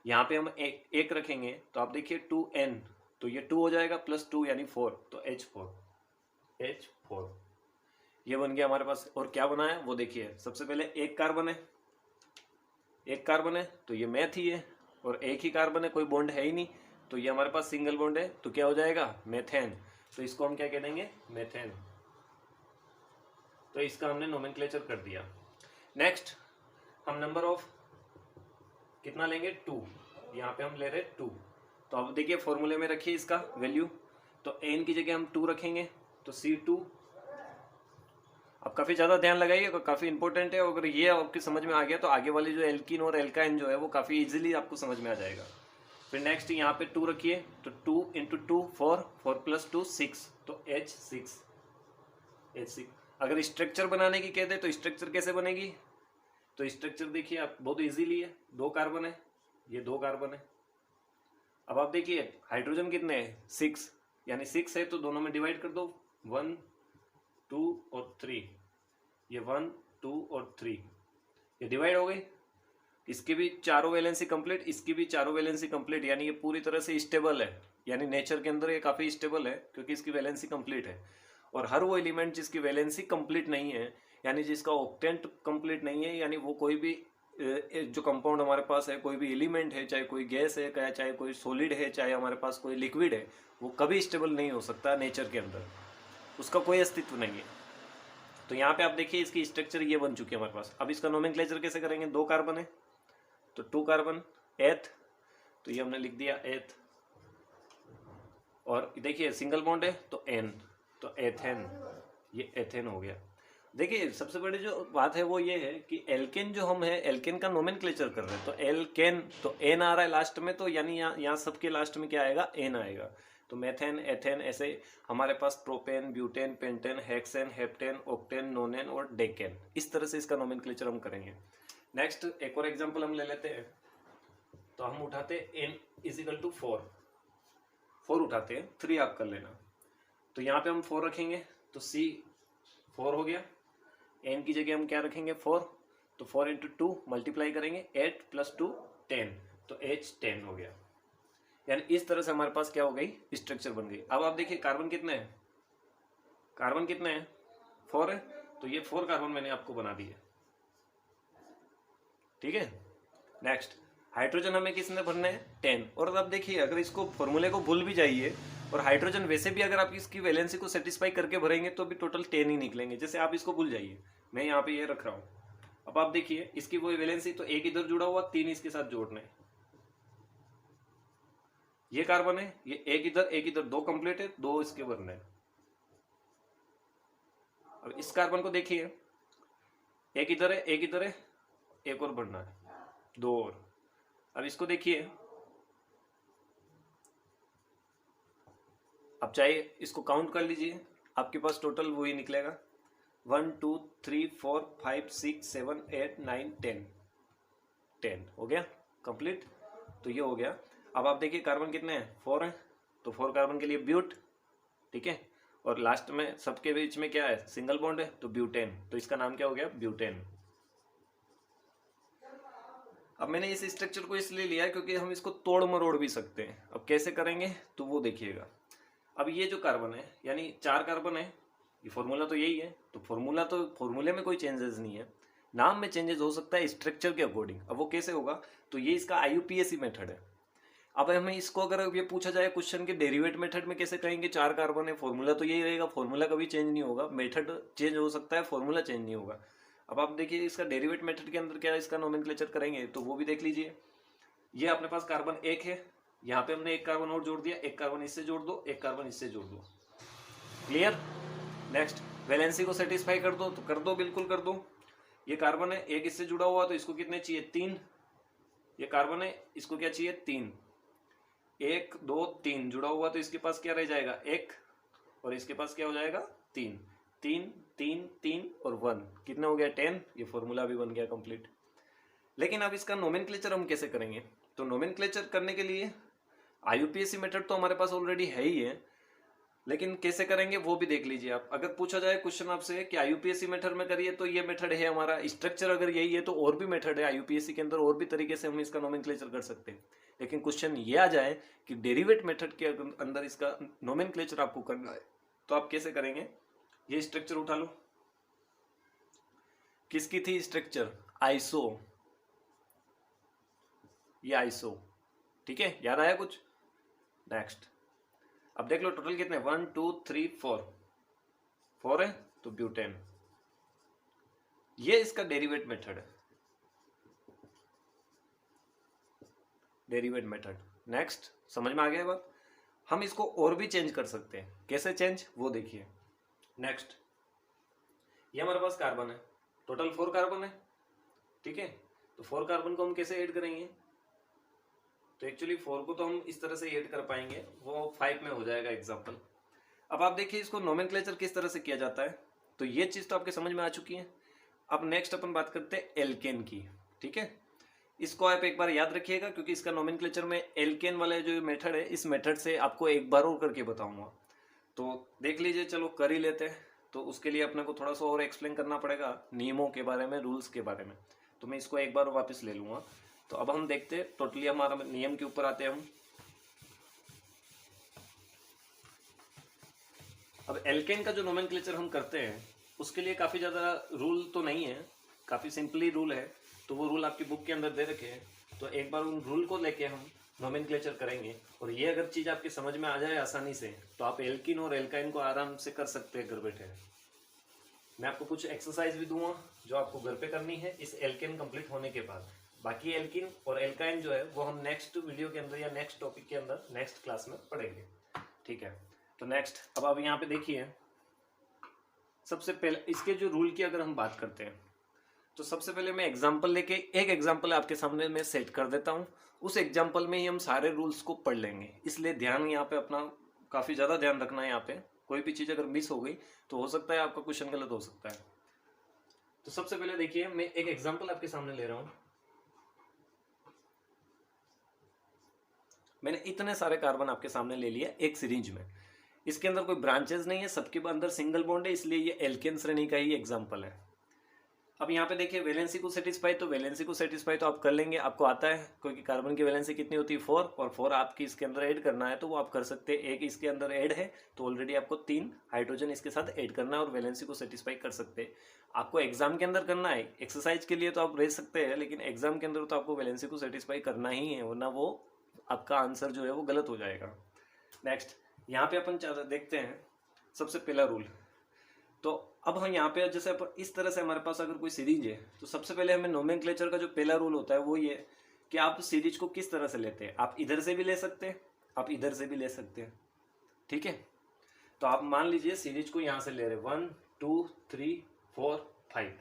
यहाँ पे हम एक रखेंगे तो आप देखिए 2n, तो ये 2 हो जाएगा, +2 यानी 4, तो H4 ये बन गया हमारे पास। और क्या बना है वो देखिए, सबसे पहले एक कार्बन है, तो ये मैथ ही है, और एक ही कार्बन है, कोई बॉन्ड है ही नहीं, तो ये हमारे पास सिंगल बॉन्ड है, तो क्या हो जाएगा, मेथेन। तो इसको हम क्या कह देंगे, मेथेन। तो इसका हमने नोमेनक्लेचर कर दिया। नेक्स्ट हम नंबर ऑफ कितना लेंगे, 2, यहाँ पे हम ले रहे 2। तो अब देखिए फॉर्मूले में रखिए इसका वैल्यू, तो n की जगह हम 2 रखेंगे, तो C2। अब काफ़ी ज़्यादा ध्यान लगाइए, काफ़ी इंपॉर्टेंट है। अगर ये आपकी समझ में आ गया तो आगे वाली जो एल्कीन और एल्काइन जो है वो काफ़ी इजीली आपको समझ में आ जाएगा। फिर नेक्स्ट यहाँ पे 2 रखिए, तो 2 × 2 4, 4 + 2 6, तो H6। अगर स्ट्रक्चर बनाने की कहते तो स्ट्रक्चर कैसे बनेगी, तो स्ट्रक्चर देखिए आप बहुत इजीली है, 2 कार्बन है, ये 2 कार्बन है। अब आप देखिए हाइड्रोजन कितने हैं, 6, यानी 6 है तो दोनों में डिवाइड कर दो, 1 2 और 3, ये 1 2 और 3, ये डिवाइड हो गई। इसकी भी चारों वैलेंसी कंप्लीट, इसकी भी चारों वैलेंसी कंप्लीट, यानी ये पूरी तरह से स्टेबल है, यानी नेचर के अंदर ये काफ़ी स्टेबल है क्योंकि इसकी वैलेंसी कंप्लीट है। और हर वो एलिमेंट जिसकी वैलेंसी कंप्लीट नहीं है, यानी जिसका ऑक्टेंट कंप्लीट नहीं है, यानी वो कोई भी जो कंपाउंड हमारे पास है, कोई भी एलिमेंट है, चाहे कोई गैस है, चाहे कोई सॉलिड है, चाहे हमारे पास कोई लिक्विड है, वो कभी स्टेबल नहीं हो सकता नेचर के अंदर, उसका कोई अस्तित्व नहीं है। तो यहाँ पे आप देखिए इसकी स्ट्रक्चर ये बन चुकी है हमारे पास। अब इसका नोमेनक्लेचर कैसे करेंगे, 2 कार्बन है तो 2 कार्बन, एथ, तो ये हमने लिख दिया एथ। और देखिए सिंगल बॉन्ड है तो n, तो एथेन, ये एथेन हो गया। देखिए सबसे बड़ी जो बात है वो ये है कि एल्केन जो हम है, एल्केन का नोमेनक्लेचर कर रहे हैं, तो एल्केन, तो n आ रहा है लास्ट में, तो यानी यहाँ सबके लास्ट में क्या आएगा, n आएगा। तो मेथेन, एथेन, ऐसे हमारे पास propane, butane, pentane, hexane, heptane, octane, nonane और डेकेन, इस तरह से इसका नोमेनक्लेचर हम करेंगे। नेक्स्ट एक और एग्जांपल हम ले लेते हैं, तो हम उठाते n = 4 उठाते हैं, 3 आप कर लेना। तो यहाँ पे हम 4 रखेंगे तो C4 हो गया, n की जगह हम क्या रखेंगे, 4, तो 4 × 2 मल्टीप्लाई करेंगे, 8 + 2 10, तो H10 हो गया। यानी इस तरह से हमारे पास क्या हो गई, स्ट्रक्चर बन गई। अब आप देखिए कार्बन कितने हैं, 4 है, तो ये 4 कार्बन मैंने आपको बना दिए। ठीक है। नेक्स्ट हाइड्रोजन हमें किसने भरने हैं, 10। और अब देखिए अगर इसको फॉर्मूले को भूल भी जाइए, और हाइड्रोजन वैसे भी अगर आप इसकी वैलेंसी को सेटिस्फाई करके भरेंगे तो भी टोटल 10 ही निकलेंगे। जैसे आप इसको भूल जाइए, मैं यहाँ पे ये रख रहा हूँ। अब आप देखिए इसकी वो वैलेंसी, तो एक इधर जुड़ा हुआ, 3 इसके साथ जोड़ने, ये कार्बन है, ये एक इधर 2 कंप्लीट है, 2 इसके भरने हैं, अब इस कार्बन को देखिए, एक इधर है, एक इधर है, एक और बढ़ना है, दो और। अब इसको देखिए, अब चाहे इसको काउंट कर लीजिए, आपके पास टोटल वही निकलेगा 1 2 3 4 5 6 7 8 9 10 हो गया कंप्लीट। तो ये हो गया। अब आप देखिए कार्बन कितने हैं, 4 हैं, तो 4 कार्बन के लिए ब्यूट, ठीक है। और लास्ट में सबके बीच में क्या है, सिंगल बॉन्ड है, तो ब्यूटेन, तो इसका नाम क्या हो गया, ब्यूटेन। अब मैंने इस स्ट्रक्चर को इसलिए लिया क्योंकि हम इसको तोड़ मरोड़ भी सकते हैं। अब कैसे करेंगे तो वो देखिएगा। अब ये जो कार्बन है, यानी 4 कार्बन है, ये फॉर्मूला तो यही है, तो फॉर्मूले में कोई चेंजेस नहीं है, नाम में चेंजेस हो सकता है स्ट्रक्चर के अकॉर्डिंग। अब वो कैसे होगा, तो ये इसका IUPAC मेथड है। अब हमें इसको अगर ये पूछा जाए क्वेश्चन के डेरिवेट मेथड में कैसे कहेंगे, 4 कार्बन है, फॉर्मूला तो यही रहेगा, फॉर्मूला कभी चेंज नहीं होगा, मेथड चेंज हो सकता है, फॉर्मूला चेंज नहीं होगा। अब आप देखिए इसका डेरिवेट मेथड के अंदर क्या इसका नोमेनक्लेचर करेंगे, तो वो भी देख लीजिए। ये अपने पास कार्बन 1 है, यहाँ पे हमने एक कार्बन और जोड़ दिया, एक कार्बन इससे जोड़ दो, एक कार्बन इससे जोड़ दो, क्लियर। नेक्स्ट, वैलेंसी को सेटिस्फाई कर दो, तो कर दो, बिल्कुल कर दो। ये कार्बन है, एक इससे जुड़ा हुआ, तो इसको कितने चाहिए, 3। ये कार्बन है, इसको क्या चाहिए, 3, 1 2 3 जुड़ा हुआ, तो इसके पास क्या रह जाएगा, 1, और इसके पास क्या हो जाएगा, 3 3 3 3 और 1, कितना हो गया, 10। ये फॉर्मूला भी बन गया कंप्लीट। लेकिन अब इसका नोमेनक्लेचर हम कैसे करेंगे, तो नोमेनक्लेचर करने के लिए IUPAC मेथड तो हमारे पास ऑलरेडी है ही है, लेकिन कैसे करेंगे वो भी देख लीजिए आप। अगर पूछा जाए क्वेश्चन आपसे कि IUPAC मेथड में करिए, तो ये मेथड है हमारा, स्ट्रक्चर अगर यही है, तो और भी मेथड है IUPAC के अंदर, और भी तरीके से हम इसका नोमेनक्लेचर कर सकते हैं। लेकिन क्वेश्चन ये आ जाए कि डेरिवेट मेथड के अंदर इसका नोमेनक्लेचर आपको करना है, तो आप कैसे करेंगे। ये स्ट्रक्चर उठा लो, किसकी थी स्ट्रक्चर, आइसो, ये आइसो, ठीक है, याद आया कुछ। नेक्स्ट, अब देख लो टोटल कितने, 1 2 3 4 है, तो ब्यूटेन। ये इसका डेरिवेट मेथड है, डेरिवेट मेथड। नेक्स्ट, समझ में आ गया बात। हम इसको और भी चेंज कर सकते हैं, कैसे चेंज वो देखिए। नेक्स्ट, ये हमारे पास कार्बन है, टोटल 4 कार्बन है, ठीक है। तो 4 कार्बन को हम कैसे ऐड करेंगे, तो एक्चुअली 4 को तो हम इस तरह से ऐड कर पाएंगे, वो 5 में हो जाएगा एग्जाम्पल। अब आप देखिए इसको नोमेनक्लेचर किस तरह से किया जाता है, तो ये चीज तो आपके समझ में आ चुकी है। अब नेक्स्ट अपन बात करते हैं एल्केन की, ठीक है। इसको आप एक बार याद रखिएगा, क्योंकि इसका नोमेनक्लेचर में एल्केन वाले जो मेथड है, इस मेथड से आपको एक बार और करके बताऊंगा, तो देख लीजिए। चलो कर ही लेते हैं, तो उसके लिए अपने को थोड़ा सा और एक्सप्लेन करना पड़ेगा नियमों के बारे में, रूल्स के बारे में, तो मैं इसको एक बार वापस ले लूंगा। तो अब हम देखते हैं टोटली, हमारा नियम के ऊपर आते हैं हम। अब एल्केन का जो नोमेनक्लेचर हम करते हैं, उसके लिए काफी ज्यादा रूल तो नहीं है, काफी सिंपली रूल है, तो वो रूल आपकी बुक के अंदर दे रखे हैं। तो एक बार उन रूल को लेके हम नोमेनक्लेचर करेंगे, और ये अगर चीज आपकी समझ में आ जाए आसानी से, तो आप एल्किन और एल्काइन को आराम से कर सकते हैं घर बैठे। मैं आपको कुछ एक्सरसाइज भी दूंगा जो आपको घर पे करनी है इस एल्केन कंप्लीट होने के बाद। बाकी एल्किन और एल्काइन जो है वो हम नेक्स्ट वीडियो के अंदर या नेक्स्ट टॉपिक के अंदर नेक्स्ट क्लास में पढ़ेंगे, ठीक है। तो नेक्स्ट, अब आप यहाँ पे देखिए, सबसे पहले इसके जो रूल की अगर हम बात करते हैं, तो सबसे पहले मैं एग्जांपल लेके एक एग्जांपल आपके सामने मैं सेट कर देता हूँ, उस एग्जांपल में ही हम सारे रूल्स को पढ़ लेंगे। इसलिए ध्यान यहाँ पे अपना काफी ज्यादा ध्यान रखना है। यहाँ पे कोई भी चीज अगर मिस हो गई तो हो सकता है आपका क्वेश्चन गलत हो सकता है। तो सबसे पहले देखिए, मैं एक एग्जाम्पल आपके सामने ले रहा हूँ। मैंने इतने सारे कार्बन आपके सामने ले लिया एक सीरीज में, इसके अंदर कोई ब्रांचेस नहीं है, सबके अंदर सिंगल बॉन्ड है, इसलिए ये एल्केन श्रेणी का ही एग्जांपल है। अब यहाँ पे देखिए वैलेंसी को सेटिस्फाई, तो वैलेंसी को सेटिस्फाई तो आप कर लेंगे, आपको आता है, क्योंकि कार्बन की वैलेंसी कितनी होती है 4, और 4 आपकी इसके अंदर ऐड करना है तो वो आप कर सकते हैं। एक इसके अंदर ऐड है तो ऑलरेडी आपको 3 हाइड्रोजन इसके साथ ऐड करना है और वैलेंसी को सेटिस्फाई कर सकते हैं। आपको एग्जाम के अंदर करना है, एक्सरसाइज के लिए तो आप रह सकते हैं, लेकिन एग्जाम के अंदर तो आपको वैलेंसी को सेटिस्फाई करना ही है, वरना वो आपका आंसर जो है वो गलत हो जाएगा। नेक्स्ट, यहाँ पे अपन देखते हैं सबसे पहला रूल। तो अब हम यहाँ पे जैसे इस तरह से हमारे पास अगर कोई सीरीज है, तो सबसे पहले हमें नोमेनक्लेचर का जो पहला रूल होता है वो ये कि आप सीरीज को किस तरह से लेते हैं। आप इधर से भी ले सकते हैं, आप इधर से भी ले सकते हैं, ठीक है। तो आप मान लीजिए सीरीज को यहाँ से ले रहे 1 2 3 4 5,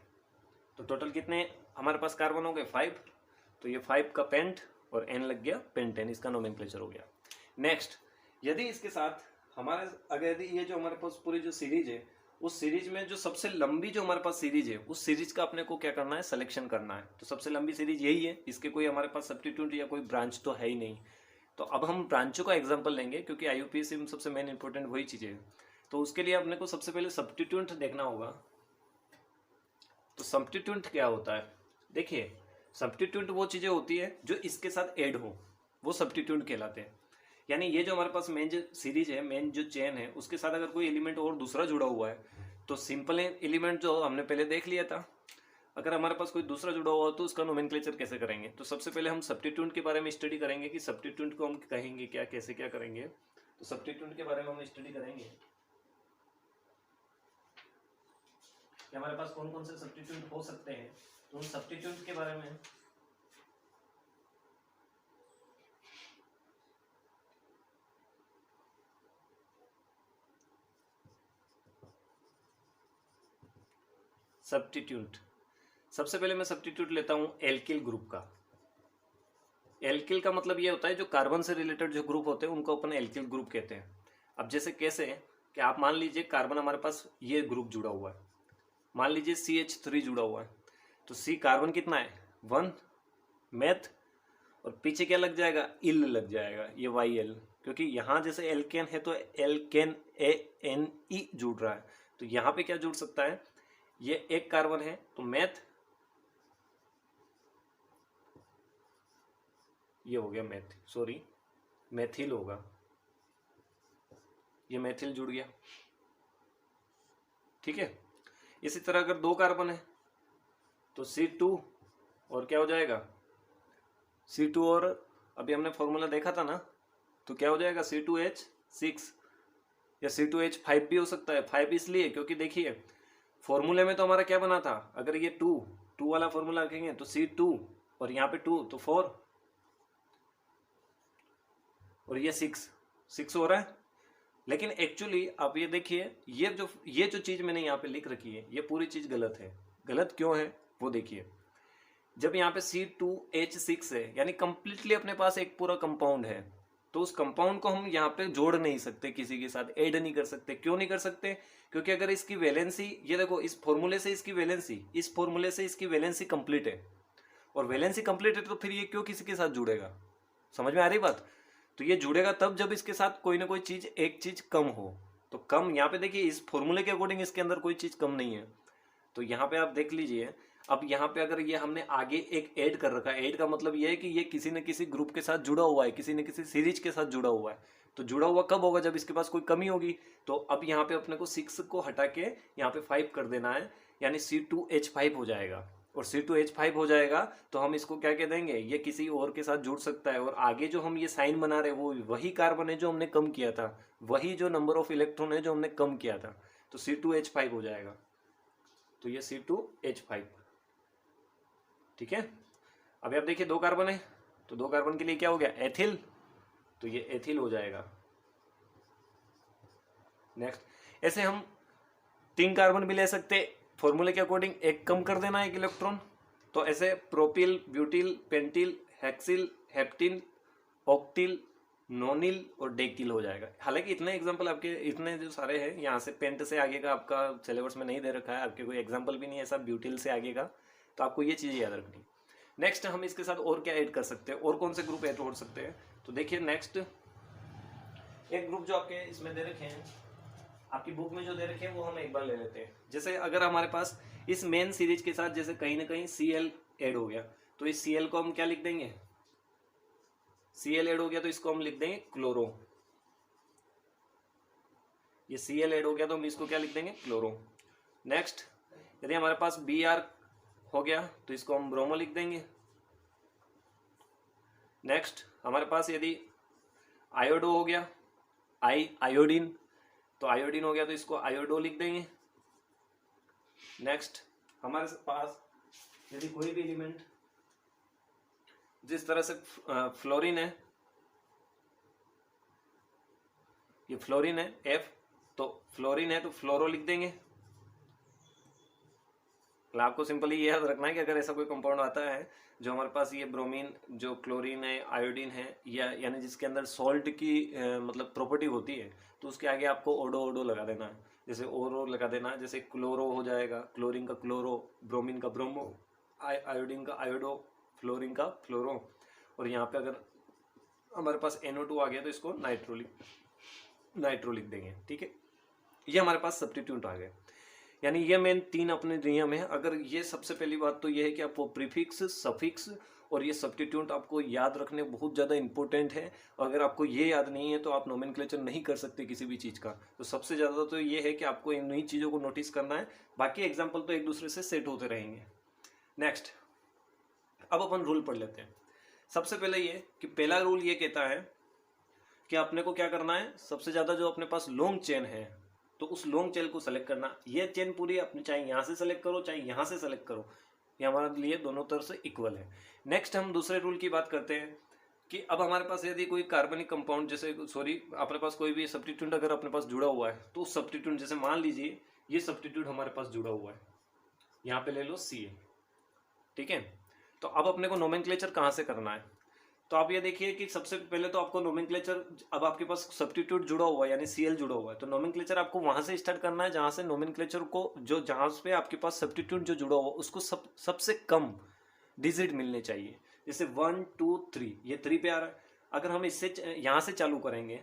तो टोटल कितने हमारे पास कार्बन हो गए 5। तो ये 5 का पेंट और N लग गया पेंटेन, इसका नोमेनक्लेचर हो गया। नेक्स्ट, यदि इसके साथ हमारे अगर यदि ये जो हमारे पास पूरी जो सीरीज है, उस सीरीज में जो सबसे लंबी जो हमारे पास सीरीज है, उस सीरीज का अपने को क्या करना है, सिलेक्शन करना है। तो सबसे लंबी सीरीज यही है, इसके कोई हमारे पास सब्स्टिट्यूट या कोई ब्रांच तो है ही नहीं। तो अब हम ब्रांचों का एग्जांपल लेंगे, क्योंकि IUPAC में सबसे मेन इंपॉर्टेंट वही चीज़ें है। तो उसके लिए अपने को सबसे पहले सब्स्टिट्यूट देखना होगा। तो सब्स्टिट्यूट क्या होता है, देखिए सब्स्टिट्यूट वो चीज़ें होती है जो इसके साथ ऐड हो, वो सब्स्टिट्यूट कहलाते हैं। यानी ये जो हमारे पास मेन जो सीरीज है, मेन जो चेन है, उसके साथ अगर कोई एलिमेंट और दूसरा जुड़ा हुआ है, तो सिंपल एलिमेंट जो हमने पहले देख लिया था, अगर हमारे पास कोई दूसरा जुड़ा हुआ हो तो उसका नोमेनक्लेचर कैसे करेंगे। तो सबसे पहले हम सब्स्टिट्यूट के बारे में स्टडी करेंगे कि सब्स्टिट्यूट को हम कहेंगे क्या, कैसे क्या करेंगे। तो सब्स्टिट्यूट के बारे में हम स्टडी करेंगे कि हमारे पास कौन कौन से सब्स्टिट्यूट हो सकते हैं। तो उन सब्स्टिट्यूट के बारे में सब्स्टिट्यूट, सबसे पहले मैं सब्स्टिट्यूट लेता हूं एल्किल ग्रुप का। एल्किल का मतलब ये होता है जो कार्बन से रिलेटेड जो ग्रुप होते हैं उनको अपन एल्किल ग्रुप कहते हैं। अब जैसे कैसे कि आप मान लीजिए कार्बन हमारे पास ये ग्रुप जुड़ा हुआ है, मान लीजिए CH3 जुड़ा हुआ है, तो C कार्बन कितना है 1 मैथ, और पीछे क्या लग जाएगा, इल लग जाएगा, ये YL, क्योंकि यहाँ जैसे एल्केन है तो एल्केन ANE जुड़ रहा है। तो यहाँ पे क्या जुड़ सकता है, ये एक कार्बन है तो मैथ, ये हो गया मैथ, सॉरी मैथिल होगा, ये मैथिल जुड़ गया, ठीक है। इसी तरह अगर 2 कार्बन है तो C2 और क्या हो जाएगा C2, और अभी हमने फॉर्मूला देखा था ना, तो क्या हो जाएगा C2H6 या C2H5 भी हो सकता है। 5 इसलिए क्योंकि देखिए फॉर्मूले में तो हमारा क्या बना था, अगर ये 2 वाला फॉर्मूला रखेंगे तो C2 और यहाँ पे 2 तो 4 और ये 6 हो रहा है। लेकिन एक्चुअली आप ये देखिए ये जो चीज मैंने यहाँ पे लिख रखी है, ये पूरी चीज गलत है। गलत क्यों है वो देखिए, जब यहाँ पे C2H6 है यानी कंप्लीटली अपने पास एक पूरा कंपाउंड है, तो उस कंपाउंड को हम यहाँ पे जोड़ नहीं सकते, किसी के साथ ऐड नहीं कर सकते। क्यों नहीं कर सकते, क्योंकि अगर इसकी वैलेंसी, ये देखो इस फॉर्मूले से इसकी वैलेंसी, इस फॉर्मूले से इसकी वैलेंसी कंप्लीट है, और वैलेंसी कंप्लीट है तो फिर ये क्यों किसी के साथ जुड़ेगा, समझ में आ रही बात। तो ये जुड़ेगा तब जब इसके साथ कोई ना कोई चीज, एक चीज कम हो। तो कम यहाँ पे देखिए इस फॉर्मूले के अकॉर्डिंग इसके अंदर कोई चीज कम नहीं है, तो यहाँ पे आप देख लीजिए। अब यहाँ पे अगर ये हमने आगे एक ऐड कर रखा है, ऐड का मतलब ये है कि ये किसी न किसी ग्रुप के साथ जुड़ा हुआ है, किसी न किसी सीरीज के साथ जुड़ा हुआ है। तो जुड़ा हुआ कब होगा, जब इसके पास कोई कमी होगी। तो अब यहाँ पे अपने को 6 को हटा के यहाँ पे 5 कर देना है, यानी C2H5 हो जाएगा। और C2H5 हो जाएगा तो हम इसको क्या कह देंगे, ये किसी और के साथ जुड़ सकता है। और आगे जो हम ये साइन बना रहे हैं वो वही कार्बन है जो हमने कम किया था, वही जो नंबर ऑफ इलेक्ट्रॉन है जो हमने कम किया था, तो C2H5 हो जाएगा। तो ये C2H5, ठीक है। अभी आप देखिए 2 कार्बन है, तो 2 कार्बन के लिए क्या हो गया एथिल, तो ये एथिल हो जाएगा। नेक्स्ट, ऐसे हम 3 कार्बन भी ले सकते, फॉर्मूले के अकॉर्डिंग एक कम कर देना एक इलेक्ट्रॉन। तो ऐसे propyl, butyl, pentyl, hexyl, हेप्टिन, octyl, नोनिल और डेकिल हो जाएगा। हालांकि इतने एग्जांपल आपके, इतने जो सारे हैं यहाँ से पेंट से आगे का आपका सिलेबस में नहीं दे रखा है, आपके कोई एग्जांपल भी नहीं है सब ब्यूटिल से आगे का, तो आपको ये चीज़ याद रखनी। नेक्स्ट, हम इसके साथ और क्या ऐड कर सकते हैं, और कौन से ग्रुप ऐड हो सकते हैं। तो देखिए नेक्स्ट एक ग्रुप जो आपके इसमें दे रखे हैं, आपकी बुक में जो दे रखे हैं वो हम एक बार ले लेते हैं। जैसे अगर हमारे पास इस मेन सीरीज के साथ जैसे कहीं ना कहीं Cl ऐड हो गया, तो इस Cl को हम क्या लिख देंगे, Cl ऐड हो गया तो इसको हम लिख देंगे क्लोरो। ये Cl ऐड हो गया तो हम इसको क्या लिख देंगे, क्लोरो। नेक्स्ट, यदि हमारे पास Br हो गया तो इसको हम ब्रोमो लिख देंगे। नेक्स्ट, हमारे पास यदि आयोडो हो गया, आयोडीन, तो आयोडीन हो गया तो इसको आयोडो लिख देंगे। नेक्स्ट, हमारे पास यदि कोई भी एलिमेंट जिस तरह से फ्लोरीन है, ये फ्लोरीन है F, तो फ्लोरीन है तो फ्लोरो लिख देंगे। मतलब आपको सिंपली ये याद रखना है कि अगर ऐसा कोई कंपाउंड आता है जो हमारे पास ये ब्रोमीन, जो क्लोरीन है, आयोडीन है, या यानी जिसके अंदर सॉल्ट की मतलब प्रॉपर्टी होती है, तो उसके आगे आपको ओडो ओडो लगा देना है। जैसे ओरो लगा देना है, जैसे क्लोरो हो जाएगा, क्लोरीन का क्लोरो, ब्रोमीन का ब्रोमो, आयोडीन का आयोडो, फ्लोरीन का फ्लोरो, और यहाँ पे अगर हमारे पास NO2 आ गया तो इसको नाइट्रो लिख देंगे। ठीक है, ये हमारे पास सब्स्टिट्यूट आ गए। यानी ये मेन 3 अपने नियम है। अगर ये सबसे पहली बात तो ये है कि आपको प्रीफिक्स, सफिक्स और ये सब्स्टिट्यूट आपको याद रखने बहुत ज़्यादा इंपॉर्टेंट है। अगर आपको ये याद नहीं है तो आप नोमेनक्लेचर नहीं कर सकते किसी भी चीज़ का। तो सबसे ज़्यादा तो ये है कि आपको इन्हीं चीज़ों को नोटिस करना है, बाकी एग्जाम्पल तो एक दूसरे से सेट होते रहेंगे। नेक्स्ट, अब अपन रूल पढ़ लेते हैं। सबसे पहले ये कि पहला रूल ये कहता है कि अपने को क्या करना है, सबसे ज़्यादा जो अपने पास लॉन्ग चेन है तो उस लॉन्ग चेन को सेलेक्ट करना। ये चेन पूरी अपने चाहे यहाँ से सेलेक्ट करो चाहे यहाँ से सेलेक्ट करो, ये हमारे लिए दोनों तरफ से इक्वल है। नेक्स्ट हम दूसरे रूल की बात करते हैं कि अब हमारे पास यदि कोई कार्बनिक कंपाउंड, जैसे अपने पास कोई भी सब्स्टिट्यूट अगर अपने पास जुड़ा हुआ है तो उस सब्स्टिट्यूट, जैसे मान लीजिए ये सब्स्टिट्यूट हमारे पास जुड़ा हुआ है, यहाँ पे ले लो Ca। ठीक है, तो अब अपने को नोमेनक्लेचर कहाँ से करना है, तो आप ये देखिए कि सबसे पहले तो आपको नोमेनक्लेचर, अब आपके पास सब्स्टिट्यूट जुड़ा हुआ है यानी Cl जुड़ा हुआ है, तो नोमेनक्लेचर आपको वहां से स्टार्ट करना है जहां से नोमेनक्लेचर को, जो जहां पे आपके पास सब्स्टिट्यूट जो जुड़ा हुआ उसको सबसे कम डिजिट मिलने चाहिए। जैसे 1 2 3, ये 3 पे आ रहा है। अगर हम इससे यहाँ से चालू करेंगे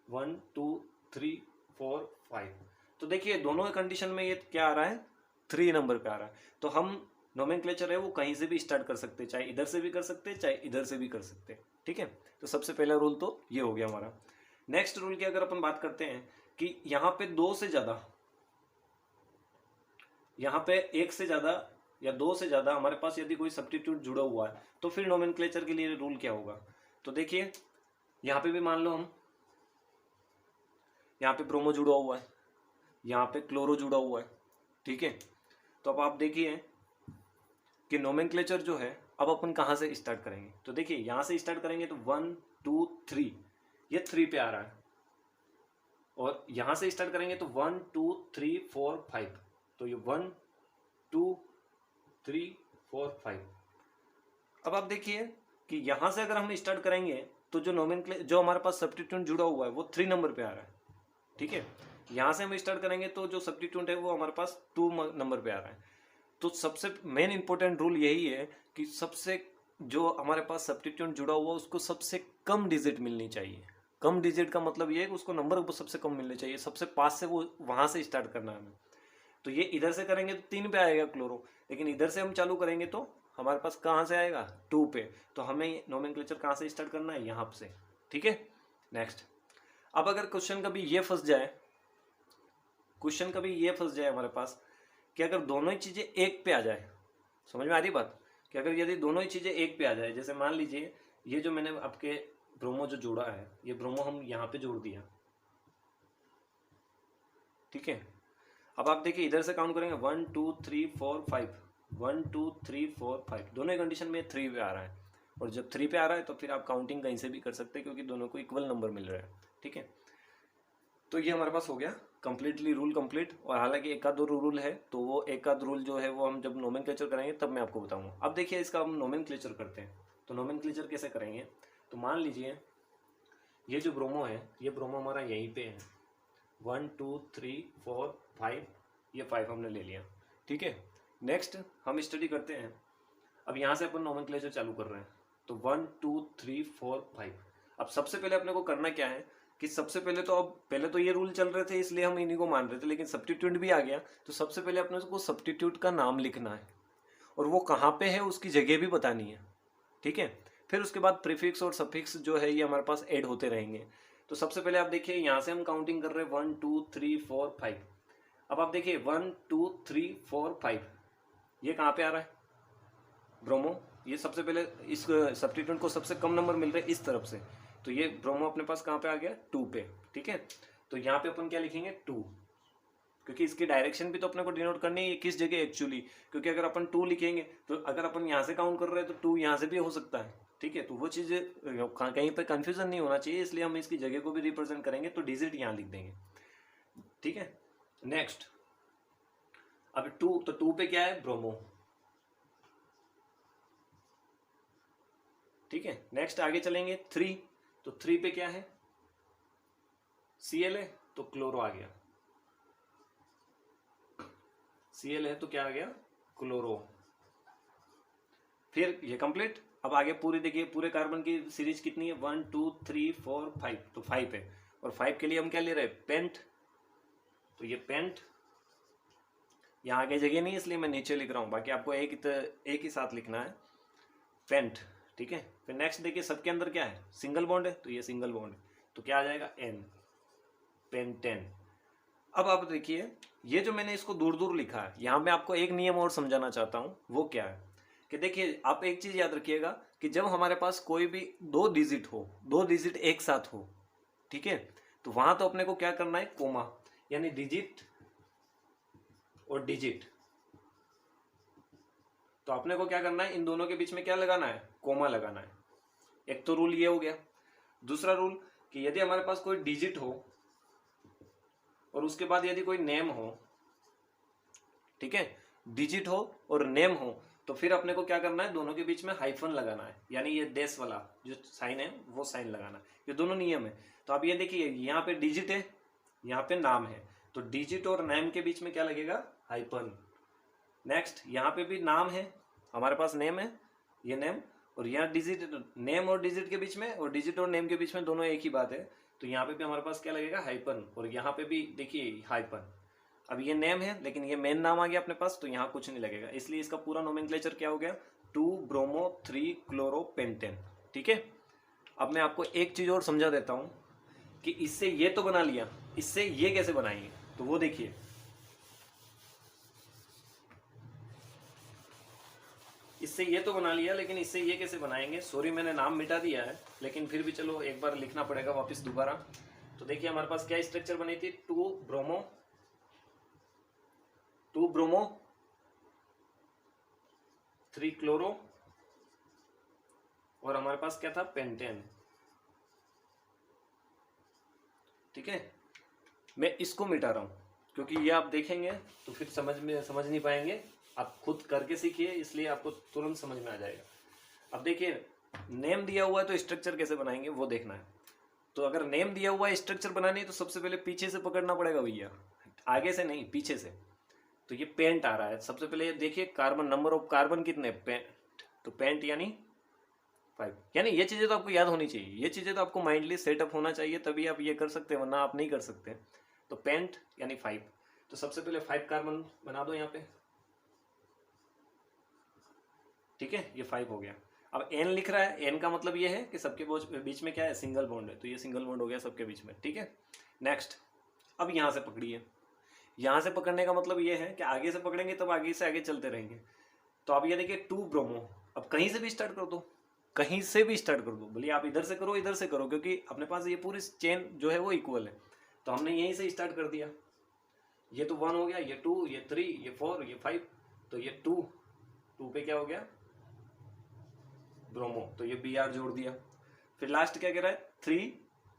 1 2 3 4 5, तो देखिए दोनों कंडीशन में ये क्या आ रहा है, 3 नंबर पे आ रहा है। तो हम नोमेनक्लेचर है वो कहीं से भी स्टार्ट कर सकते हैं, चाहे इधर से भी कर सकते हैं चाहे इधर से भी कर सकते हैं। ठीक है, तो सबसे पहला रूल तो ये हो गया हमारा। नेक्स्ट रूल की अगर अपन बात करते हैं कि यहाँ पे 2 से ज़्यादा, यहाँ पे 1 से ज़्यादा या 2 से ज़्यादा हमारे पास यदि कोई सब्स्टिट्यूट जुड़ा हुआ है तो फिर नोमेनक्लेचर के लिए रूल क्या होगा। तो देखिए यहाँ पे भी मान लो हम, यहाँ पे ब्रोमो जुड़ा हुआ है, यहाँ पे क्लोरो जुड़ा हुआ है। ठीक है, तो अब आप देखिए कि नोमेनक्लेचर जो है अब अपन कहाँ से स्टार्ट करेंगे, तो देखिए यहाँ से स्टार्ट करेंगे तो 1 2 3, ये 3 पे आ रहा है, और यहाँ से स्टार्ट करेंगे तो 1 2 3 4 5, तो ये 1 2 3 4 5। अब आप देखिए कि यहाँ से अगर हम स्टार्ट करेंगे तो जो हमारे पास सब्स्टिट्यूट जुड़ा हुआ है वो 3 नंबर पे आ रहा है। ठीक है, यहाँ से हम स्टार्ट करेंगे तो जो सब्स्टिट्यूट है वो हमारे पास 2 नंबर पे आ रहा है। तो सबसे मेन इंपॉर्टेंट रूल यही है कि सबसे जो हमारे पास सब्स्टिट्यूट जुड़ा हुआ उसको सबसे कम डिजिट मिलनी चाहिए। कम डिजिट का मतलब ये है कि उसको नंबर सबसे कम मिलने चाहिए, सबसे पास से वो वहां से स्टार्ट करना है हमें। तो ये इधर से करेंगे तो 3 पे आएगा क्लोरो, लेकिन इधर से हम चालू करेंगे तो हमारे पास कहाँ से आएगा 2 पे। तो हमें नोमेनक्लेचर कहाँ से स्टार्ट करना है, यहाँ से। ठीक है, नेक्स्ट। अब अगर क्वेश्चन कभी ये फंस जाए हमारे पास कि अगर दोनों ही चीज़ें 1 पे आ जाए, समझ में आ रही बात, कि अगर यदि दोनों ही चीज़ें 1 पे आ जाए, जैसे मान लीजिए ये जो मैंने आपके ब्रोमो जो जोड़ा है, ये ब्रोमो हम यहाँ पे जोड़ दिया। ठीक है, अब आप देखिए इधर से काउंट करेंगे 1 2 3 4 5, 1 2 3 4 5, दोनों कंडीशन में 3 पे आ रहा है, और जब 3 पे आ रहा है तो फिर आप काउंटिंग कहीं से भी कर सकते हैं क्योंकि दोनों को इक्वल नंबर मिल रहा है। ठीक है, तो ये हमारे पास हो गया कंप्लीटली रूल कंप्लीट। और हालांकि एक आध रूल है तो वो एक आध रूल जो है वो हम जब नोमेनक्लेचर करेंगे तब मैं आपको बताऊंगा। अब देखिए इसका हम नोमेनक्लेचर करते हैं, तो नोमेनक्लेचर कैसे करेंगे, तो मान लीजिए ये जो ब्रोमो है, ये ब्रोमो हमारा यहीं पे है, 1 2 3 4 5, ये 5 हमने ले लिया। ठीक है, नेक्स्ट हम स्टडी करते हैं। अब यहाँ से अपन नोमेनक्लेचर चालू कर रहे हैं, तो 1 2 3 4 5। अब सबसे पहले अपने को करना क्या है कि सबसे पहले तो, अब पहले तो ये रूल चल रहे थे इसलिए हम इन्हीं को मान रहे थे, लेकिन सब्स्टिट्यूट भी आ गया तो सबसे पहले अपने को सब्स्टिट्यूट का नाम लिखना है और वो कहाँ पे है उसकी जगह भी बतानी है। ठीक है, फिर उसके बाद प्रीफिक्स और सफिक्स जो है ये हमारे पास ऐड होते रहेंगे। तो सबसे पहले आप देखिए यहाँ से हम काउंटिंग कर रहे हैं 1 2 3 4 5। अब आप देखिए 1 2 3 4 5, ये कहाँ पे आ रहा है, ब्रोमो। ये सबसे पहले इस सब्स्टिट्यूट को सबसे कम नंबर मिल रहे हैं इस तरफ से, तो ये ब्रोमो अपने पास कहाँ पे आ गया 2 पे। ठीक है, तो यहाँ पे अपन क्या लिखेंगे 2, क्योंकि इसकी डायरेक्शन भी तो अपने को डिनोट करनी है किस जगह एक्चुअली, क्योंकि अगर अपन 2 लिखेंगे तो अगर अपन यहाँ से काउंट कर रहे हैं तो 2 यहाँ से भी हो सकता है। ठीक है, तो वो चीज़ कहीं पर कंफ्यूजन नहीं होना चाहिए, इसलिए हम इसकी जगह को भी रिप्रेजेंट करेंगे तो डिजिट यहाँ लिख देंगे। ठीक है, नेक्स्ट अब 2, तो 2 पे क्या है, ब्रोमो। ठीक है, नेक्स्ट आगे चलेंगे 3, तो 3 पे क्या है, Cl है, तो क्लोरो आ गया। Cl है तो क्या आ गया, क्लोरो। फिर ये कंप्लीट। अब आगे पूरी देखिए, पूरे कार्बन की सीरीज कितनी है, 1 2 3 4 5, तो 5 है। और 5 के लिए हम क्या ले रहे हैं, पेंट, तो ये पेंट। यहाँ आगे जगह नहीं इसलिए मैं नीचे लिख रहा हूँ, बाकी आपको एक ही साथ लिखना है, पेंट। ठीक है, फिर नेक्स्ट देखिए, सबके अंदर क्या है, सिंगल बॉन्ड है, तो ये सिंगल बॉन्ड है, तो क्या आ जाएगा, N, पेंटेन। अब आप देखिए, ये जो मैंने इसको दूर दूर लिखा है, यहाँ मैं आपको एक नियम और समझाना चाहता हूँ, वो क्या है कि देखिए, आप एक चीज याद रखिएगा कि जब हमारे पास कोई भी 2 डिजिट हो, 2 डिजिट एक साथ हो, ठीक है, तो वहां तो अपने को क्या करना है, कोमा, यानी डिजिट और डिजिट, तो अपने को क्या करना है, इन दोनों के बीच में क्या लगाना है, कोमा लगाना है। एक तो रूल ये हो गया। दूसरा रूल कि यदि हमारे पास कोई डिजिट हो और उसके बाद यदि कोई नेम हो, ठीक है, डिजिट हो और नेम हो, तो फिर अपने को क्या करना है, दोनों के बीच में हाइफन लगाना है, यानी ये डैश वाला जो साइन है वो साइन लगाना है। ये दोनों नियम है। तो आप ये देखिए, यहाँ पे डिजिट है, यहाँ पे नाम है, तो डिजिट और नेम के बीच में क्या लगेगा, हाइफन। नेक्स्ट यहाँ पे भी नाम है, हमारे पास नेम है, ये नेम, और यहाँ डिजिट, नेम और डिजिट के बीच में, और डिजिट और नेम के बीच में दोनों एक ही बात है, तो यहाँ पे भी हमारे पास क्या लगेगा, हाइपन, और यहाँ पे भी देखिए हाइपन। अब ये नेम है लेकिन ये मेन नाम आ गया अपने पास, तो यहाँ कुछ नहीं लगेगा, इसलिए इसका पूरा नोमेनक्लेचर क्या हो गया, 2 ब्रोमो 3 क्लोरो पेंटेन। ठीक है, अब मैं आपको एक चीज और समझा देता हूँ कि इससे ये तो बना लिया, इससे ये कैसे बनाएंगे, तो वो देखिए, इससे ये तो बना लिया, लेकिन इससे ये कैसे बनाएंगे, सॉरी मैंने नाम मिटा दिया है, लेकिन फिर भी चलो एक बार लिखना पड़ेगा वापस दोबारा। तो देखिए हमारे पास क्या स्ट्रक्चर बनी थी, 2 ब्रोमो 3 क्लोरो, और हमारे पास क्या था, पेंटेन। ठीक है, मैं इसको मिटा रहा हूं क्योंकि ये आप देखेंगे तो फिर समझ नहीं पाएंगे, आप खुद करके सीखिए, इसलिए आपको तुरंत समझ में आ जाएगा। अब देखिए, नेम दिया हुआ है तो स्ट्रक्चर कैसे बनाएंगे वो देखना है। तो अगर नेम दिया हुआ है, स्ट्रक्चर बनानी है, तो सबसे पहले पीछे से पकड़ना पड़ेगा भैया, आगे से नहीं, पीछे से। तो ये पेंट आ रहा है, सबसे पहले देखिए कार्बन, नंबर ऑफ कार्बन कितने, पेंट, तो पेंट यानी 5, यानी ये चीजें तो आपको याद होनी चाहिए, ये चीजें तो आपको माइंडली सेटअप होना चाहिए, तभी आप ये कर सकते हैं, वरना आप नहीं कर सकते। तो पेंट यानी 5, तो सबसे पहले 5 कार्बन बना दो यहाँ पे। ठीक है, ये 5 हो गया। अब N लिख रहा है, N का मतलब ये है कि सबके बीच में क्या है, सिंगल बॉन्ड है, तो ये सिंगल बॉन्ड हो गया सबके बीच में। ठीक है, नेक्स्ट, अब यहाँ से पकड़िए, यहाँ से पकड़ने का मतलब ये है कि आगे से पकड़ेंगे तब आगे से आगे चलते रहेंगे। तो आप ये देखिए 2 ब्रोमो, अब कहीं से भी स्टार्ट कर दो, कहीं से भी स्टार्ट कर दो, भले आप इधर से करो इधर से करो, क्योंकि अपने पास ये पूरी चेन जो है वो इक्वल है, तो हमने यहीं से स्टार्ट कर दिया। ये तो 1 हो गया, ये 2, ये 3, ये 4, ये 5, तो ये 2 पे क्या हो गया, ब्रोमो, तो ये Br जोड़ दिया। फिर लास्ट क्या कह रहा है, 3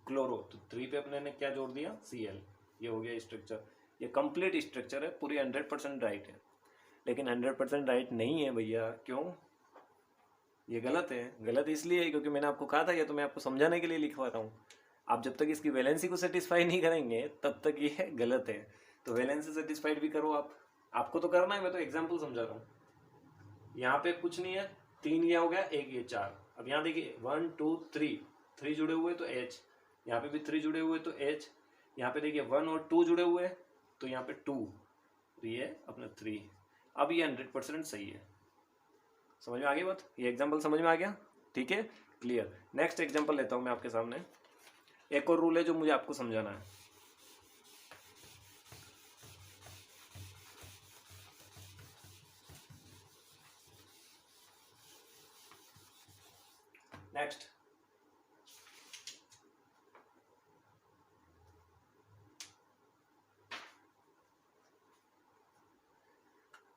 क्लोरो, तो 3 पे अपने ने क्या जोड़ दिया, Cl, ये हो गया स्ट्रक्चर। ये कंप्लीट स्ट्रक्चर है, पूरी 100% राइट है, लेकिन 100% राइट नहीं है भैया, क्यों, ये गलत है। गलत इसलिए है क्योंकि मैंने आपको कहा था, ये तो मैं आपको समझाने के लिए लिखवा रहा हूँ, आप जब तक इसकी वैलेंसी को सेटिस्फाई नहीं करेंगे तब तक ये गलत है। तो वैलेंसी सेटिस्फाइड भी करो आप, आपको तो करना है, मैं तो एग्जाम्पल समझा रहा हूँ। यहाँ पे कुछ नहीं है, 3 ये हो गया, 1 ये 4। अब यहाँ देखिए 1 2 3 जुड़े हुए तो H, यहाँ पे भी 3 जुड़े हुए तो H, यहाँ पे देखिए 1 और 2 जुड़े हुए तो यहाँ पे 2, तो ये अपना 3। अब ये 100% सही है। समझ में आ गई बात, ये एग्जाम्पल समझ में आ गया, ठीक है, क्लियर। नेक्स्ट एग्जाम्पल लेता हूँ मैं आपके सामने, एक और रूल है जो मुझे आपको समझाना है।